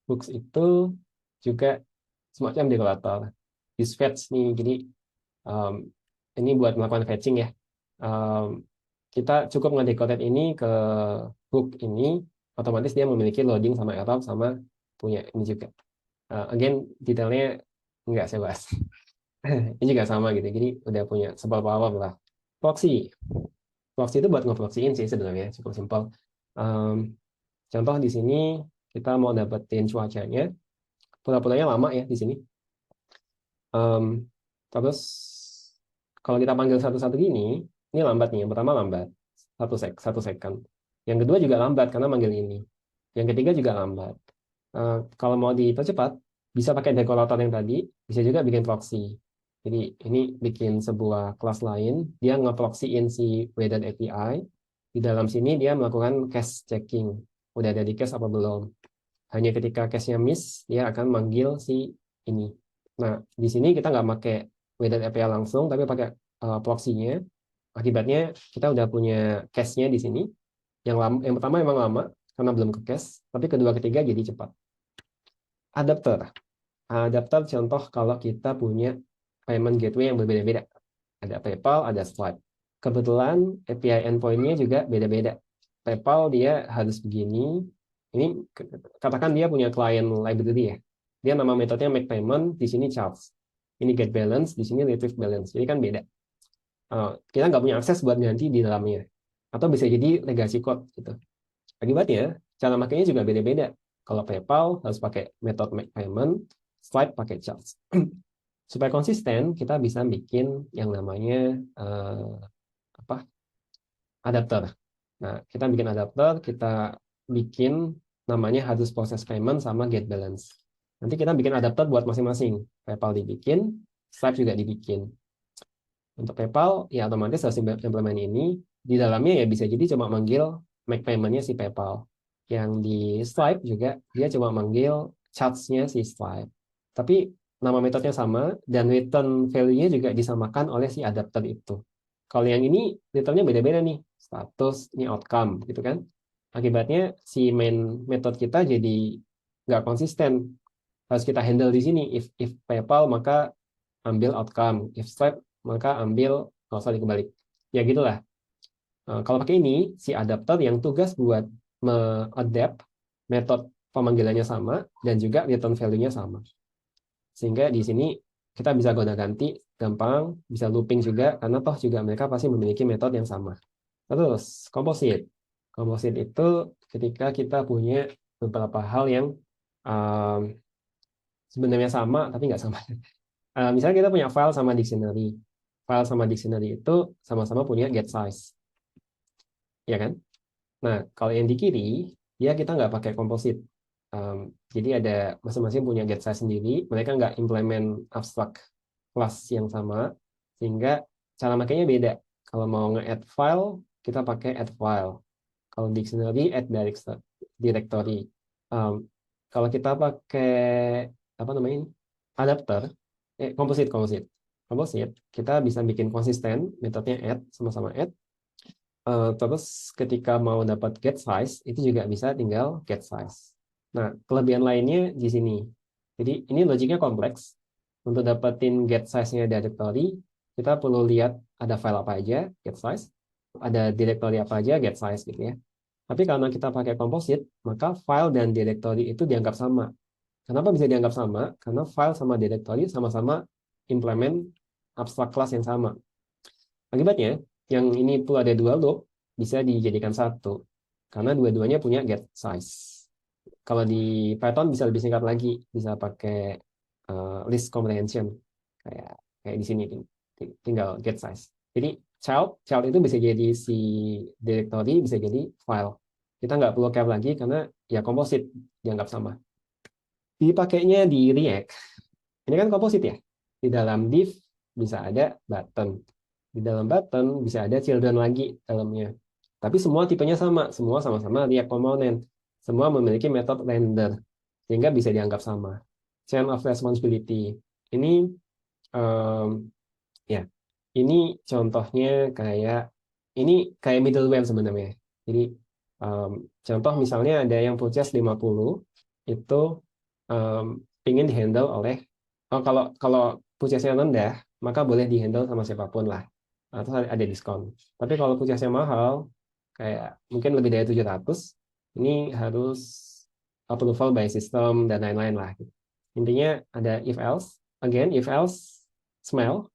Speaker 1: Hooks itu juga semacam dekorator. Use fetch nih, jadi um, ini buat melakukan fetching ya. Um, kita cukup ngedecorate ini ke hook ini, otomatis dia memiliki loading sama error sama punya ini juga. Again, detailnya nggak saya bahas. Ini juga sama gitu. Jadi udah punya sebal power lah. Proxy. Proxy itu buat ngeproxyin sih sebenarnya, cukup simpel. Um, Contoh di sini kita mau dapetin cuacanya, pura-puranya lama ya di sini. Um, Terus kalau kita panggil satu-satu gini, ini lambat nih. Yang pertama lambat, 1 second. Yang kedua juga lambat karena manggil ini. Yang ketiga juga lambat. Kalau mau dipercepat, bisa pakai dekorator yang tadi, bisa juga bikin proxy. Jadi ini bikin sebuah kelas lain, dia nge-proxyin si Weather API. Di dalam sini dia melakukan cache checking. Udah ada di cache apa belum? Hanya ketika cache-nya miss, dia akan manggil si ini. Nah, di sini kita nggak pakai Weather API langsung, tapi pakai proxy-nya. Akibatnya kita udah punya cache-nya di sini. Yang pertama memang lama, karena belum ke cache, tapi kedua ketiga jadi cepat. Adapter. Adapter contoh kalau kita punya payment gateway yang berbeda-beda. Ada PayPal, ada Stripe. Kebetulan API endpoint-nya juga beda-beda. PayPal dia harus begini. Ini katakan dia punya client library ya. Dia nama metodenya make payment, di sini charge. Ini get balance, di sini retrieve balance. Jadi kan beda. Kita nggak punya akses buat ganti di dalamnya. Atau bisa jadi legacy code gitu. Akibatnya, cara makainya juga beda-beda. Kalau PayPal harus pakai metode make payment, Stripe pakai charge. Supaya konsisten, kita bisa bikin yang namanya apa adapter. Nah, kita bikin adapter, kita bikin namanya harus proses payment sama get balance. Nanti kita bikin adapter buat masing-masing. PayPal dibikin, Stripe juga dibikin. Untuk PayPal, ya otomatis harus implement ini. Di dalamnya ya bisa jadi cuma manggil make payment-nya si PayPal. Yang di Stripe juga dia cuma manggil charge-nya si Stripe. Tapi nama metodenya sama dan return value-nya juga disamakan oleh si adapter itu. Kalau yang ini returnnya beda-beda nih, status, ini outcome gitu kan. Akibatnya si main metode kita jadi nggak konsisten. Harus kita handle di sini. If PayPal maka ambil outcome, if Stripe maka ambil, oh sorry kebalik. Ya gitulah. Kalau pakai ini, si adapter yang tugas buat me-adapt metode pemanggilannya sama dan juga return value-nya sama. Sehingga di sini kita bisa gonta-ganti gampang, bisa looping juga karena toh juga mereka pasti memiliki metode yang sama. Terus composite. Composite itu ketika kita punya beberapa hal yang um, sebenarnya sama tapi nggak sama. Misalnya kita punya file sama dictionary. File sama dictionary itu sama-sama punya get size. Ya kan? Nah, kalau yang di kiri, ya kita nggak pakai composite. Jadi ada masing-masing punya get size sendiri. Mereka nggak implement abstract class yang sama. Sehingga cara makainya beda. Kalau mau nge-add file, kita pakai add file. Kalau dictionary, add directory. Kalau kita pakai apa namanya ini? Adapter, composite, composite. Composite, kita bisa bikin konsisten, metodenya add, sama-sama add. Terus ketika mau dapat get size, itu juga bisa tinggal get size. Nah, kelebihan lainnya di sini. Jadi ini logiknya kompleks. Untuk dapetin get size-nya directory, kita perlu lihat ada file apa aja, get size. Ada directory apa aja, get size gitu ya. Tapi karena kita pakai composite, maka file dan directory itu dianggap sama. Kenapa bisa dianggap sama? Karena file sama directory sama-sama implement abstract class yang sama. Akibatnya, yang ini tuh ada dua loop, bisa dijadikan satu. Karena dua-duanya punya get size. Kalau di Python bisa lebih singkat lagi, bisa pakai list comprehension. Kayak kayak di sini, tinggal get size. Jadi child itu bisa jadi si directory, bisa jadi file. Kita nggak perlu care lagi karena ya composite dianggap sama. Dipakainya di React. Ini kan komposit ya. Di dalam div bisa ada button. Di dalam button bisa ada children lagi dalamnya. Tapi semua tipenya sama. Semua sama-sama React component. Semua memiliki metode render. Sehingga bisa dianggap sama. Chain of responsibility. Ini ya, ini contohnya kayak middleware sebenarnya. Jadi contoh misalnya ada yang purchase 50 itu ingin dihandle oleh kalau kalau purchase-nya rendah maka boleh dihandle sama siapapun lah atau ada diskon. Tapi kalau purchase-nya mahal kayak mungkin lebih dari 700 ini harus approval by system dan lain-lain lah. Intinya ada if else, again if else smell,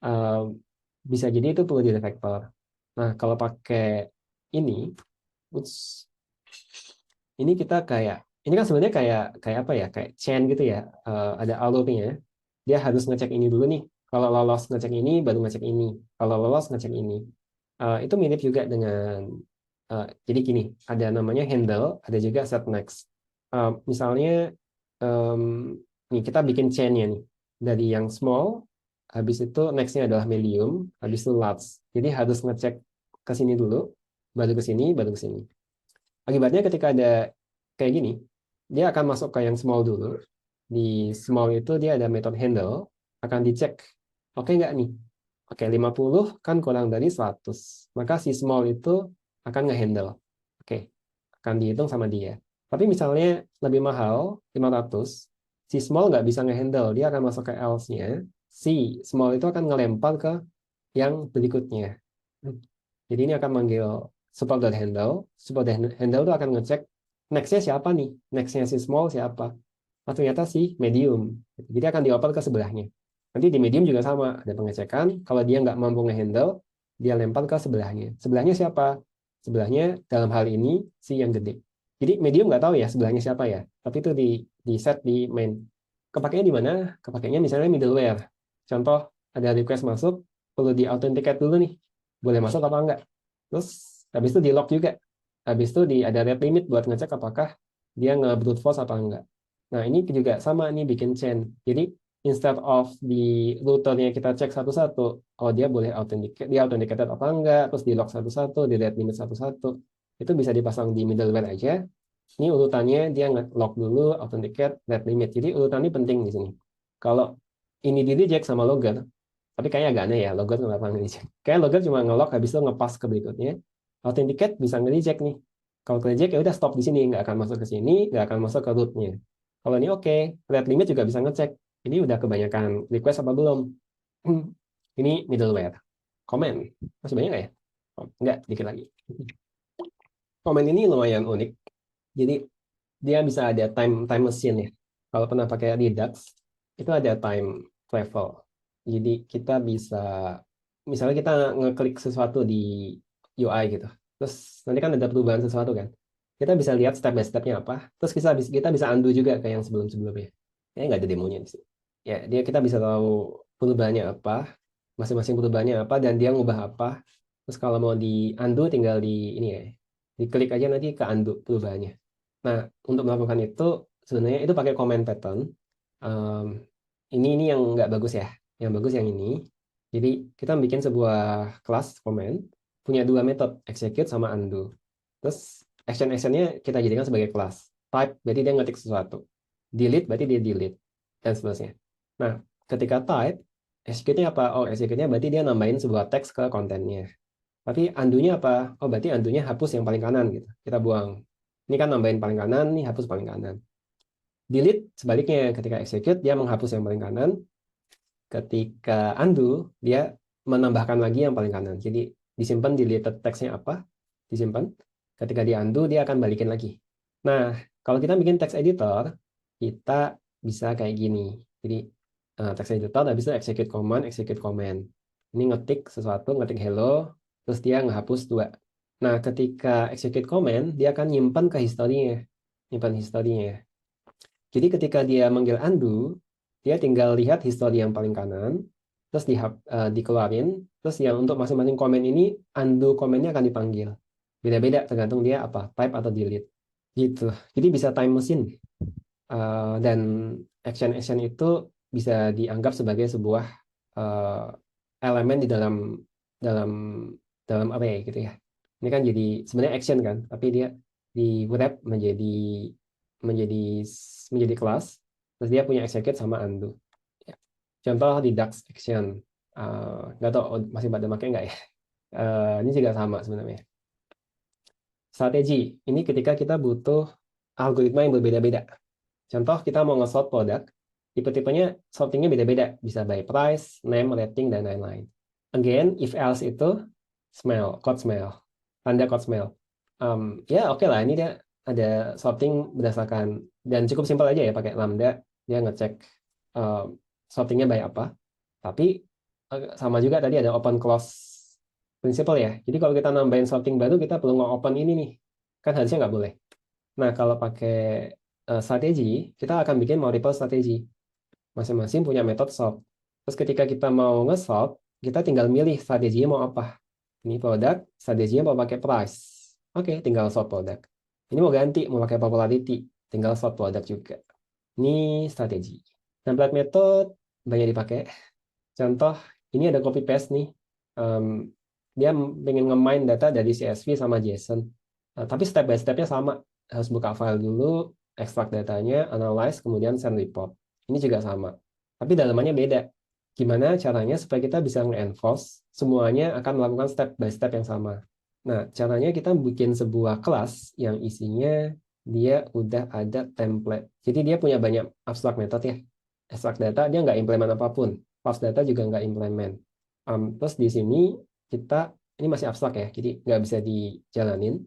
Speaker 1: uh, bisa jadi itu perlu di refactor. Nah, kalau pakai ini, oops, ini kita kayak, ini kan sebenarnya kayak kayak apa ya, kayak chain gitu ya. Ada alurnya. Dia harus ngecek ini dulu nih. Kalau lolos ngecek ini, baru ngecek ini. Kalau lolos ngecek ini. Itu mirip juga dengan, jadi gini, ada namanya handle, ada juga set next. Misalnya, nih kita bikin chain-nya nih. Dari yang small, habis itu next-nya adalah medium, habis itu large. Jadi harus ngecek ke sini dulu, baru ke sini, baru ke sini. Akibatnya ketika ada kayak gini, dia akan masuk ke yang small dulu. Di small itu dia ada metode handle, akan dicek. Oke nggak nih? Oke, 50 kan kurang dari 100. Maka si small itu akan ngehandle. Oke, akan dihitung sama dia. Tapi misalnya lebih mahal, 500, si small nggak bisa ngehandle. Dia akan masuk ke else-nya. Si small itu akan ngelempar ke yang berikutnya. Jadi ini akan manggil support.handle. Support.handle itu akan ngecek next-nya siapa nih? Next-nya si small siapa? Oh, ternyata si medium. Jadi akan dioper ke sebelahnya. Nanti di medium juga sama, ada pengecekan. Kalau dia nggak mampu ngehandle, dia lempar ke sebelahnya. Sebelahnya siapa? Sebelahnya dalam hal ini si yang gede. Jadi medium nggak tahu ya sebelahnya siapa ya. Tapi itu di set di main. Kepakainya di mana? Kepakainya misalnya middleware. Contoh, ada request masuk, perlu di authenticate dulu nih. Boleh masuk apa enggak? Terus habis itu di lock juga. Habis itu ada rate limit buat ngecek apakah dia nge-brute force apa enggak. Nah, ini juga sama nih bikin chain. Jadi instead of di routernya kita cek satu-satu, oh dia boleh authenticate, dia authenticated apa enggak, terus di lock satu-satu, di rate limit satu-satu. Itu bisa dipasang di middleware aja. Ini urutannya dia nge-lock dulu, authenticate, rate limit. Jadi urutan ini penting di sini. Kalau ini di reject sama logger, tapi kayaknya agak aneh ya, logger kenapa nge-reject. Kayak logger cuma nge-lock, habis itu nge-pass ke berikutnya. Authenticate bisa nge-reject nih. Kalau nge-reject ya udah stop di sini, nggak akan masuk ke sini, nggak akan masuk ke rootnya. Kalau ini oke, rate limit juga bisa ngecek. Ini udah kebanyakan request apa belum? Ini middleware. Comment. Masih banyak nggak ya? Oh, enggak, dikit lagi. Comment ini lumayan unik. Jadi dia bisa ada time machine ya. Kalau pernah pakai Redux, itu ada time travel. Jadi kita bisa, misalnya kita ngeklik sesuatu di UI gitu. Terus nanti kan ada perubahan sesuatu kan. Kita bisa lihat step by stepnya apa. Terus kita bisa undo juga ke yang sebelum-sebelumnya. Kayaknya nggak ada demonya di sini. Ya, kita bisa tahu perubahannya apa, masing-masing perubahannya apa, dan dia ngubah apa. Terus kalau mau di undo tinggal di ini ya, diklik aja nanti ke undo perubahannya. Nah, untuk melakukan itu sebenarnya itu pakai comment pattern. Um, ini yang nggak bagus ya. Yang bagus yang ini. Jadi kita bikin sebuah kelas comment punya dua metode, execute sama undo. Terus action-actionnya kita jadikan sebagai kelas. Type berarti dia ngetik sesuatu. Delete berarti dia delete dan seterusnya. Nah, ketika type, execute-nya apa? Oh, execute-nya berarti dia nambahin sebuah teks ke kontennya. Tapi undo-nya apa? Oh, berarti undo-nya hapus yang paling kanan gitu. Kita buang. Ini kan nambahin paling kanan, nih hapus paling kanan. Delete sebaliknya, ketika execute dia menghapus yang paling kanan, ketika undo dia menambahkan lagi yang paling kanan. Jadi disimpan deleted teksnya apa? Disimpan. Ketika di undo dia akan balikin lagi. Nah, kalau kita bikin text editor, kita bisa kayak gini. Jadi text editor habis itu execute command, execute command. Ini ngetik sesuatu, ngetik hello, terus dia ngehapus dua. Nah, ketika execute command, dia akan nyimpan ke historinya. Nyimpan historinya. Jadi ketika dia manggil undo, dia tinggal lihat histori yang paling kanan, terus dikeluarin, terus yang untuk masing-masing komen ini, undo komennya akan dipanggil. Beda-beda tergantung dia apa, type atau delete. Gitu. Jadi bisa time machine. Dan action-action itu bisa dianggap sebagai sebuah uh, elemen di dalam dalam dalam array gitu ya. Ini kan jadi sebenarnya action kan, tapi dia di wrap menjadi menjadi kelas, terus dia punya execute sama undo. Ya. Contoh di Dax action, nggak tahu masih pada pakai nggak ya? Ini juga sama sebenarnya. Strategi ini ketika kita butuh algoritma yang berbeda-beda. Contoh kita mau nge-sort produk, tipe-tipenya sortingnya beda-beda, bisa by price, name, rating, dan lain-lain. Again, if else itu code smell, tanda code smell. Ya oke lah, ini dia ada sorting berdasarkan, dan cukup simpel aja ya pakai lambda, dia ngecek sortingnya by apa. Tapi sama juga tadi ada open close principle ya. Jadi kalau kita nambahin sorting baru, kita perlu nge-open ini nih. Kan harusnya nggak boleh. Nah, kalau pakai strategi, kita akan bikin multiple strategi. Masing-masing punya metode sort. Terus ketika kita mau nge-sort, kita tinggal milih strateginya mau apa. Ini produk, strateginya mau pakai price. Oke, tinggal sort produk. Ini mau ganti, mau pakai popularity. Tinggal sort produk juga. Ini strategi. Template method banyak dipakai. Contoh, ini ada copy paste nih. Dia pengen nge-mine data dari CSV sama JSON. Tapi step by step-nya sama. Harus buka file dulu, ekstrak datanya, analyze, kemudian send report. Ini juga sama. Tapi dalamannya beda. Gimana caranya supaya kita bisa nge-enforce semuanya akan melakukan step by step yang sama. Nah, caranya kita bikin sebuah kelas yang isinya dia udah ada template. Jadi dia punya banyak abstract method ya. Extract data dia nggak implement apapun. Parse data juga nggak implement. Terus di sini kita, ini masih abstrak ya, jadi nggak bisa dijalanin.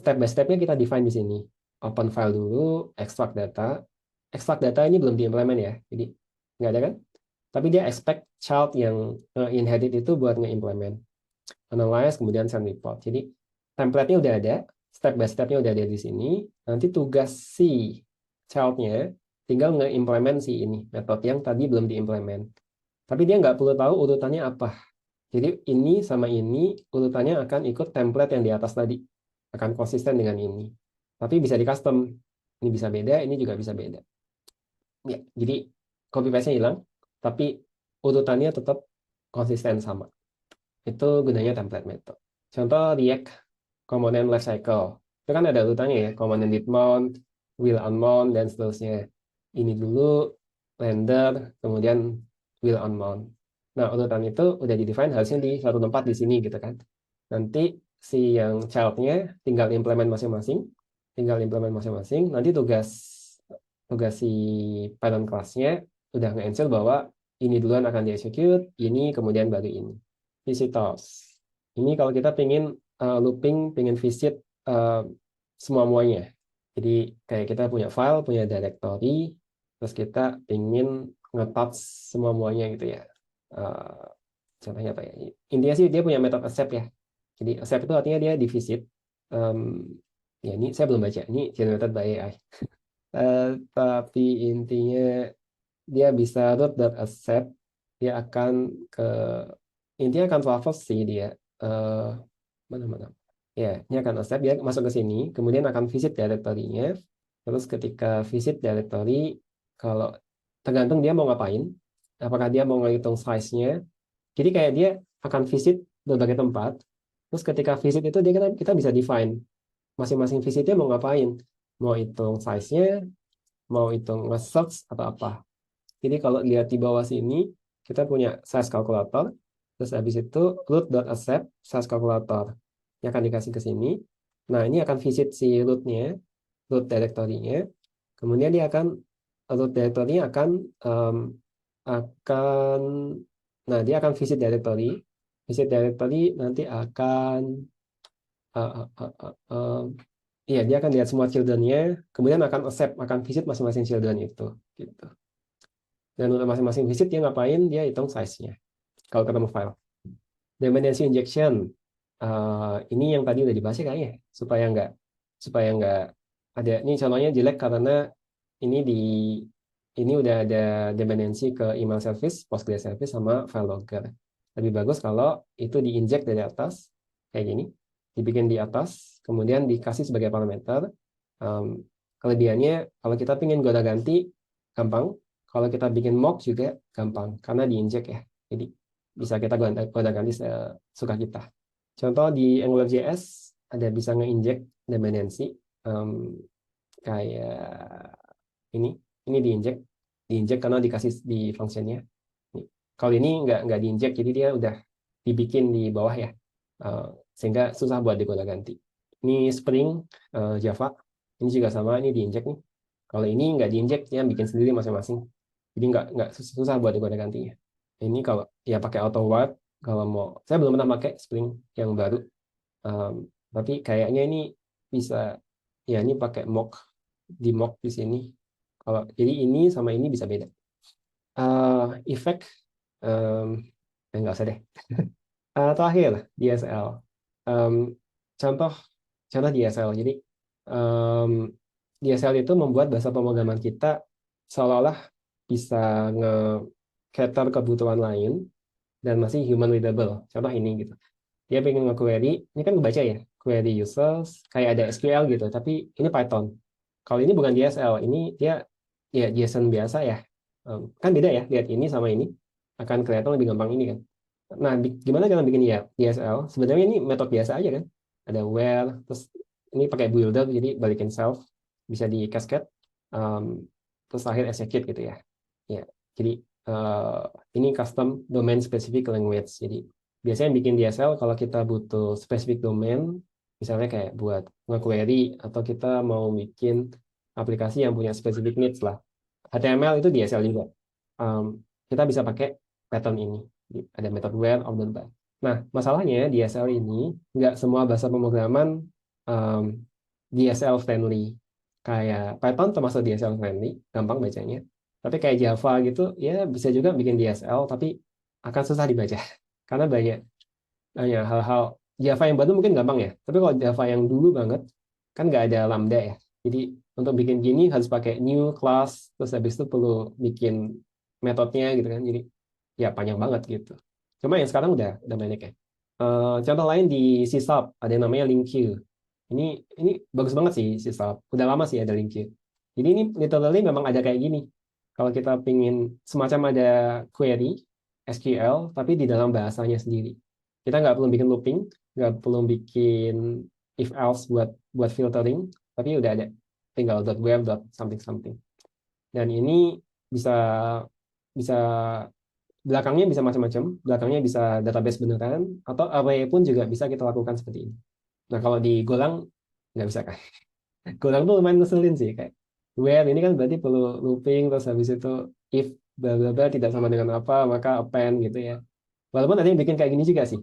Speaker 1: Step by step-nya kita define di sini. Open file dulu, extract data. Extract data ini belum diimplement ya, jadi nggak ada kan? Tapi dia expect child yang inherit itu buat nge-implement. Analyze, kemudian send report. Jadi template-nya udah ada, step by step-nya udah ada di sini. Nanti tugas si child-nya tinggal nge-implement si ini, metode yang tadi belum diimplement. Tapi dia nggak perlu tahu urutannya apa. Jadi ini sama ini urutannya akan ikut template yang di atas tadi. Akan konsisten dengan ini. Tapi bisa di custom. Ini bisa beda, ini juga bisa beda. Ya, jadi copy paste-nya hilang, tapi urutannya tetap konsisten sama. Itu gunanya template method. Contoh React komponen life cycle. Itu kan ada urutannya ya, komponen did mount, will unmount, dan seterusnya. Ini dulu render, kemudian will unmount. Nah, urutan itu udah di-define harusnya di satu tempat di sini gitu kan. Nanti si yang child-nya tinggal implement masing-masing, Nanti tugas tugas si parent class-nya udah nge-ensure bahwa ini duluan akan di-execute, ini kemudian baru ini. Visitors. Ini kalau kita pengen looping, pengen visit semua-muanya. Jadi kayak kita punya file, punya directory, terus kita pengen nge-touch semua-muanya gitu ya. Uh, Contohnya apa ya? Intinya sih dia punya metode accept ya. Jadi accept itu artinya dia di visit. Ya ini saya belum baca. Ini generated by AI. Tapi intinya dia bisa root.accept. Dia akan ke intinya akan traverse sih dia. Mana-mana. Ya, ini akan accept, dia masuk ke sini, kemudian akan visit directory-nya. Terus ketika visit directory, kalau tergantung dia mau ngapain, apakah dia mau ngitung size-nya. Jadi kayak dia akan visit berbagai tempat. Terus ketika visit itu dia kita bisa define masing-masing visitnya mau ngapain. Mau hitung size-nya, mau hitung search atau apa. Jadi kalau lihat di bawah sini, kita punya size calculator, terus habis itu root.accept size calculator. Ini akan dikasih ke sini. Nah, ini akan visit si root-nya, root directory-nya. Kemudian dia akan, root directory-nya akan, nah dia akan visit directory. Visit directory nanti akan, iya dia akan lihat semua children-nya, kemudian akan accept, akan visit masing-masing children itu. Gitu. Dan untuk masing-masing visit dia ngapain? Dia hitung size-nya. Kalau ketemu file. Dependency injection. Ini yang tadi udah dibahas ya kayaknya. Supaya nggak ada. Ini contohnya jelek karena ini ini udah ada dependency ke email service, Postgres service, sama file logger. Lebih bagus kalau itu diinjek dari atas, kayak gini. Dibikin di atas, kemudian dikasih sebagai parameter. Kelebihannya, kalau kita ingin gonta-ganti, gampang. Kalau kita bikin mock juga gampang karena diinjek ya. Jadi bisa kita gonta-ganti sesuka kita. Contoh di AngularJS ada bisa nge-inject dependency kayak ini. Ini diinjek karena dikasih di functionnya. Kalau ini nggak diinjek, jadi dia udah dibikin di bawah ya, sehingga susah buat digonta-ganti. Ini Spring Java, ini juga sama, ini diinjek nih. Kalau ini nggak diinjek, dia bikin sendiri masing-masing. Jadi nggak susah buat digonta-gantinya. Ini kalau ya pakai auto warp, kalau mau, saya belum pernah pakai Spring yang baru, tapi kayaknya ini bisa, ya ini pakai mock, di mock di sini. Kalau jadi ini sama ini bisa beda. Efek Em, nggak usah deh. Terakhir DSL. Em, contoh contoh DSL. Jadi em, DSL itu membuat bahasa pemrograman kita seolah-olah bisa nge-cater kebutuhan lain dan masih human readable. Contoh ini gitu. Dia pengen nge-query, ini kan kebaca ya, query users, kayak ada SQL gitu, tapi ini Python. Kalau ini bukan DSL, ini dia ya JSON biasa ya. Kan beda ya, lihat ini sama ini akan kelihatan lebih gampang ini kan. Nah, gimana cara bikin ya DSL? Sebenarnya ini metode biasa aja kan. Ada where, terus ini pakai builder, jadi balikin self, bisa di cascade, um, terus akhir execute gitu ya. Ya, jadi eh, ini custom domain specific language. Jadi biasanya yang bikin DSL kalau kita butuh specific domain, misalnya kayak buat nge-query atau kita mau bikin aplikasi yang punya specific needs lah. HTML itu DSL juga. Kita bisa pakai pattern ini. Ada metode where, order by. Nah, masalahnya DSL ini nggak semua bahasa pemrograman um, DSL friendly. Kayak Python termasuk DSL friendly, gampang bacanya. Tapi kayak Java gitu, ya bisa juga bikin DSL, tapi akan susah dibaca. Karena banyak hal-hal Java yang baru mungkin gampang ya. Tapi kalau Java yang dulu banget, kan nggak ada lambda ya. Jadi untuk bikin gini harus pakai new class, terus habis itu perlu bikin metodenya gitu kan. Jadi ya panjang banget gitu. Cuma yang sekarang udah banyak ya. Contoh lain di C Sharp ada yang namanya LINQ. Ini bagus banget sih C Sharp. Udah lama sih ada LINQ. Jadi ini literally memang ada kayak gini. Kalau kita pingin semacam ada query SQL tapi di dalam bahasanya sendiri. Kita nggak perlu bikin looping, nggak perlu bikin if else buat buat filtering, tapi udah ada tinggal .web something something. Dan ini bisa bisa belakangnya bisa macam-macam, belakangnya bisa database beneran atau array pun juga bisa kita lakukan seperti ini. Nah kalau di Golang nggak bisa kan? Golang tuh lumayan ngeselin sih kayak where ini kan berarti perlu looping terus habis itu if bla bla bla tidak sama dengan apa maka append gitu ya. Walaupun ada yang bikin kayak gini juga sih.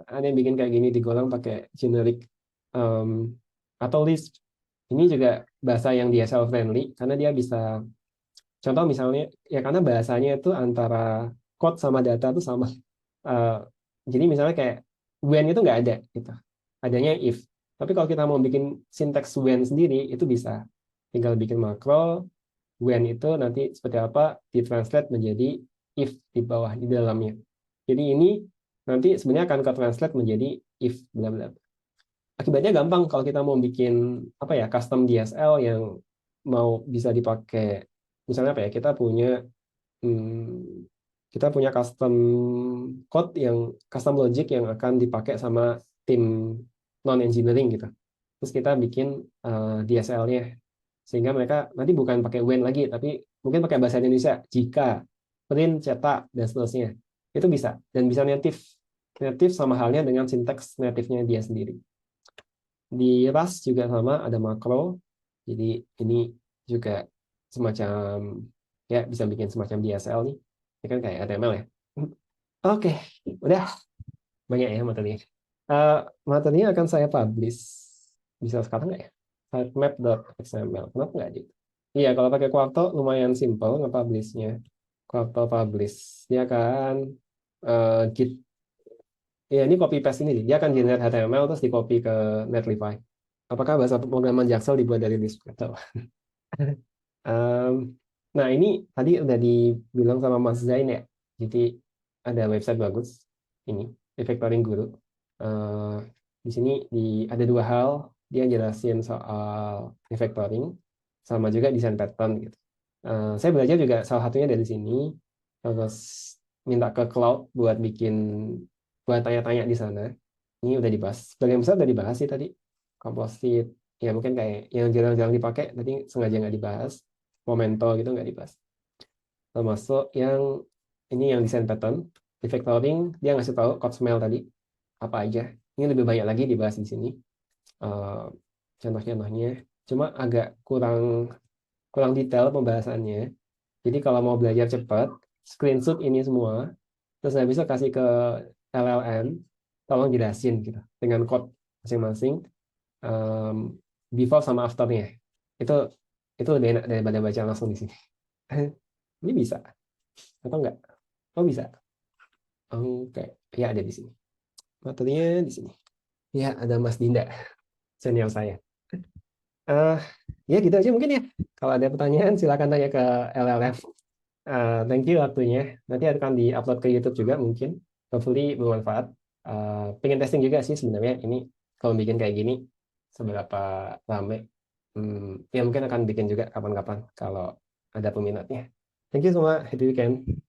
Speaker 1: Ada yang bikin kayak gini di Golang pakai generic um, atau list. Ini juga bahasa yang DSL friendly karena dia bisa contoh misalnya ya karena bahasanya itu antara code sama data itu sama. Eh, jadi misalnya kayak when itu nggak ada gitu. Adanya if. Tapi kalau kita mau bikin sintaks when sendiri itu bisa. Tinggal bikin makro when itu nanti seperti apa ditranslate menjadi if di bawah di dalamnya. Jadi ini nanti sebenarnya akan ke translate menjadi if bla bla. Akibatnya gampang kalau kita mau bikin apa ya custom DSL yang mau bisa dipakai misalnya apa ya hmm, kita punya custom code yang custom logic yang akan dipakai sama tim non engineering gitu. Terus kita bikin DSL-nya sehingga mereka nanti bukan pakai when lagi tapi mungkin pakai bahasa Indonesia jika print cetak dan seterusnya itu bisa dan bisa native native sama halnya dengan sintaks native-nya dia sendiri. Di Rust juga sama, ada makro. Jadi ini juga semacam, ya bisa bikin semacam DSL nih. Ini kan kayak HTML ya. Oke, udah banyak ya materinya. Materinya akan saya publish. Bisa sekarang nggak ya? Sitemap.xml. Kenapa nggak gitu? Iya, kalau pakai Quarto lumayan simple nge-publishnya. Quarto publish. Dia akan git. Ya, ini copy paste ini. Dia akan generate HTML terus di copy ke Netlify. Apakah bahasa pemrograman Jaksel dibuat dari Lisp? Nggak tahu. Em, nah, ini tadi udah dibilang sama Mas Zain ya. Jadi ada website bagus. Ini, Refactoring Guru. Eh, di sini ada dua hal. Dia jelasin soal refactoring sama juga desain pattern gitu. Saya belajar juga salah satunya dari sini. Terus minta ke cloud buat tanya-tanya di sana. Ini udah dibahas. Sebagian besar udah dibahas sih tadi. Komposit, ya mungkin kayak yang jarang-jarang dipakai, tadi sengaja nggak dibahas. Momento gitu nggak dibahas. Termasuk yang ini yang desain pattern, refactoring, dia ngasih tahu code smell tadi apa aja. Ini lebih banyak lagi dibahas di sini. Eh, Contoh-contohnya, cuma agak kurang kurang detail pembahasannya. Jadi kalau mau belajar cepat, screenshot ini semua, terus habis itu kasih ke LLM, tolong jelasin gitu dengan code masing-masing um, before sama afternya itu itu lebih enak daripada baca langsung di sini. Ini bisa atau enggak? Oh bisa. Oke, ya ada di sini. Materinya di sini. Ya, ada Mas Dinda, senior saya. Eh, ya gitu aja mungkin ya. Kalau ada pertanyaan silakan tanya ke LLM. Thank you waktunya. Nanti akan di-upload ke YouTube juga mungkin. Hopefully bermanfaat. Pengen testing juga sih sebenarnya ini kalau bikin kayak gini seberapa rame. Ya mungkin akan bikin juga kapan-kapan kalau ada peminatnya. Thank you semua. Happy weekend.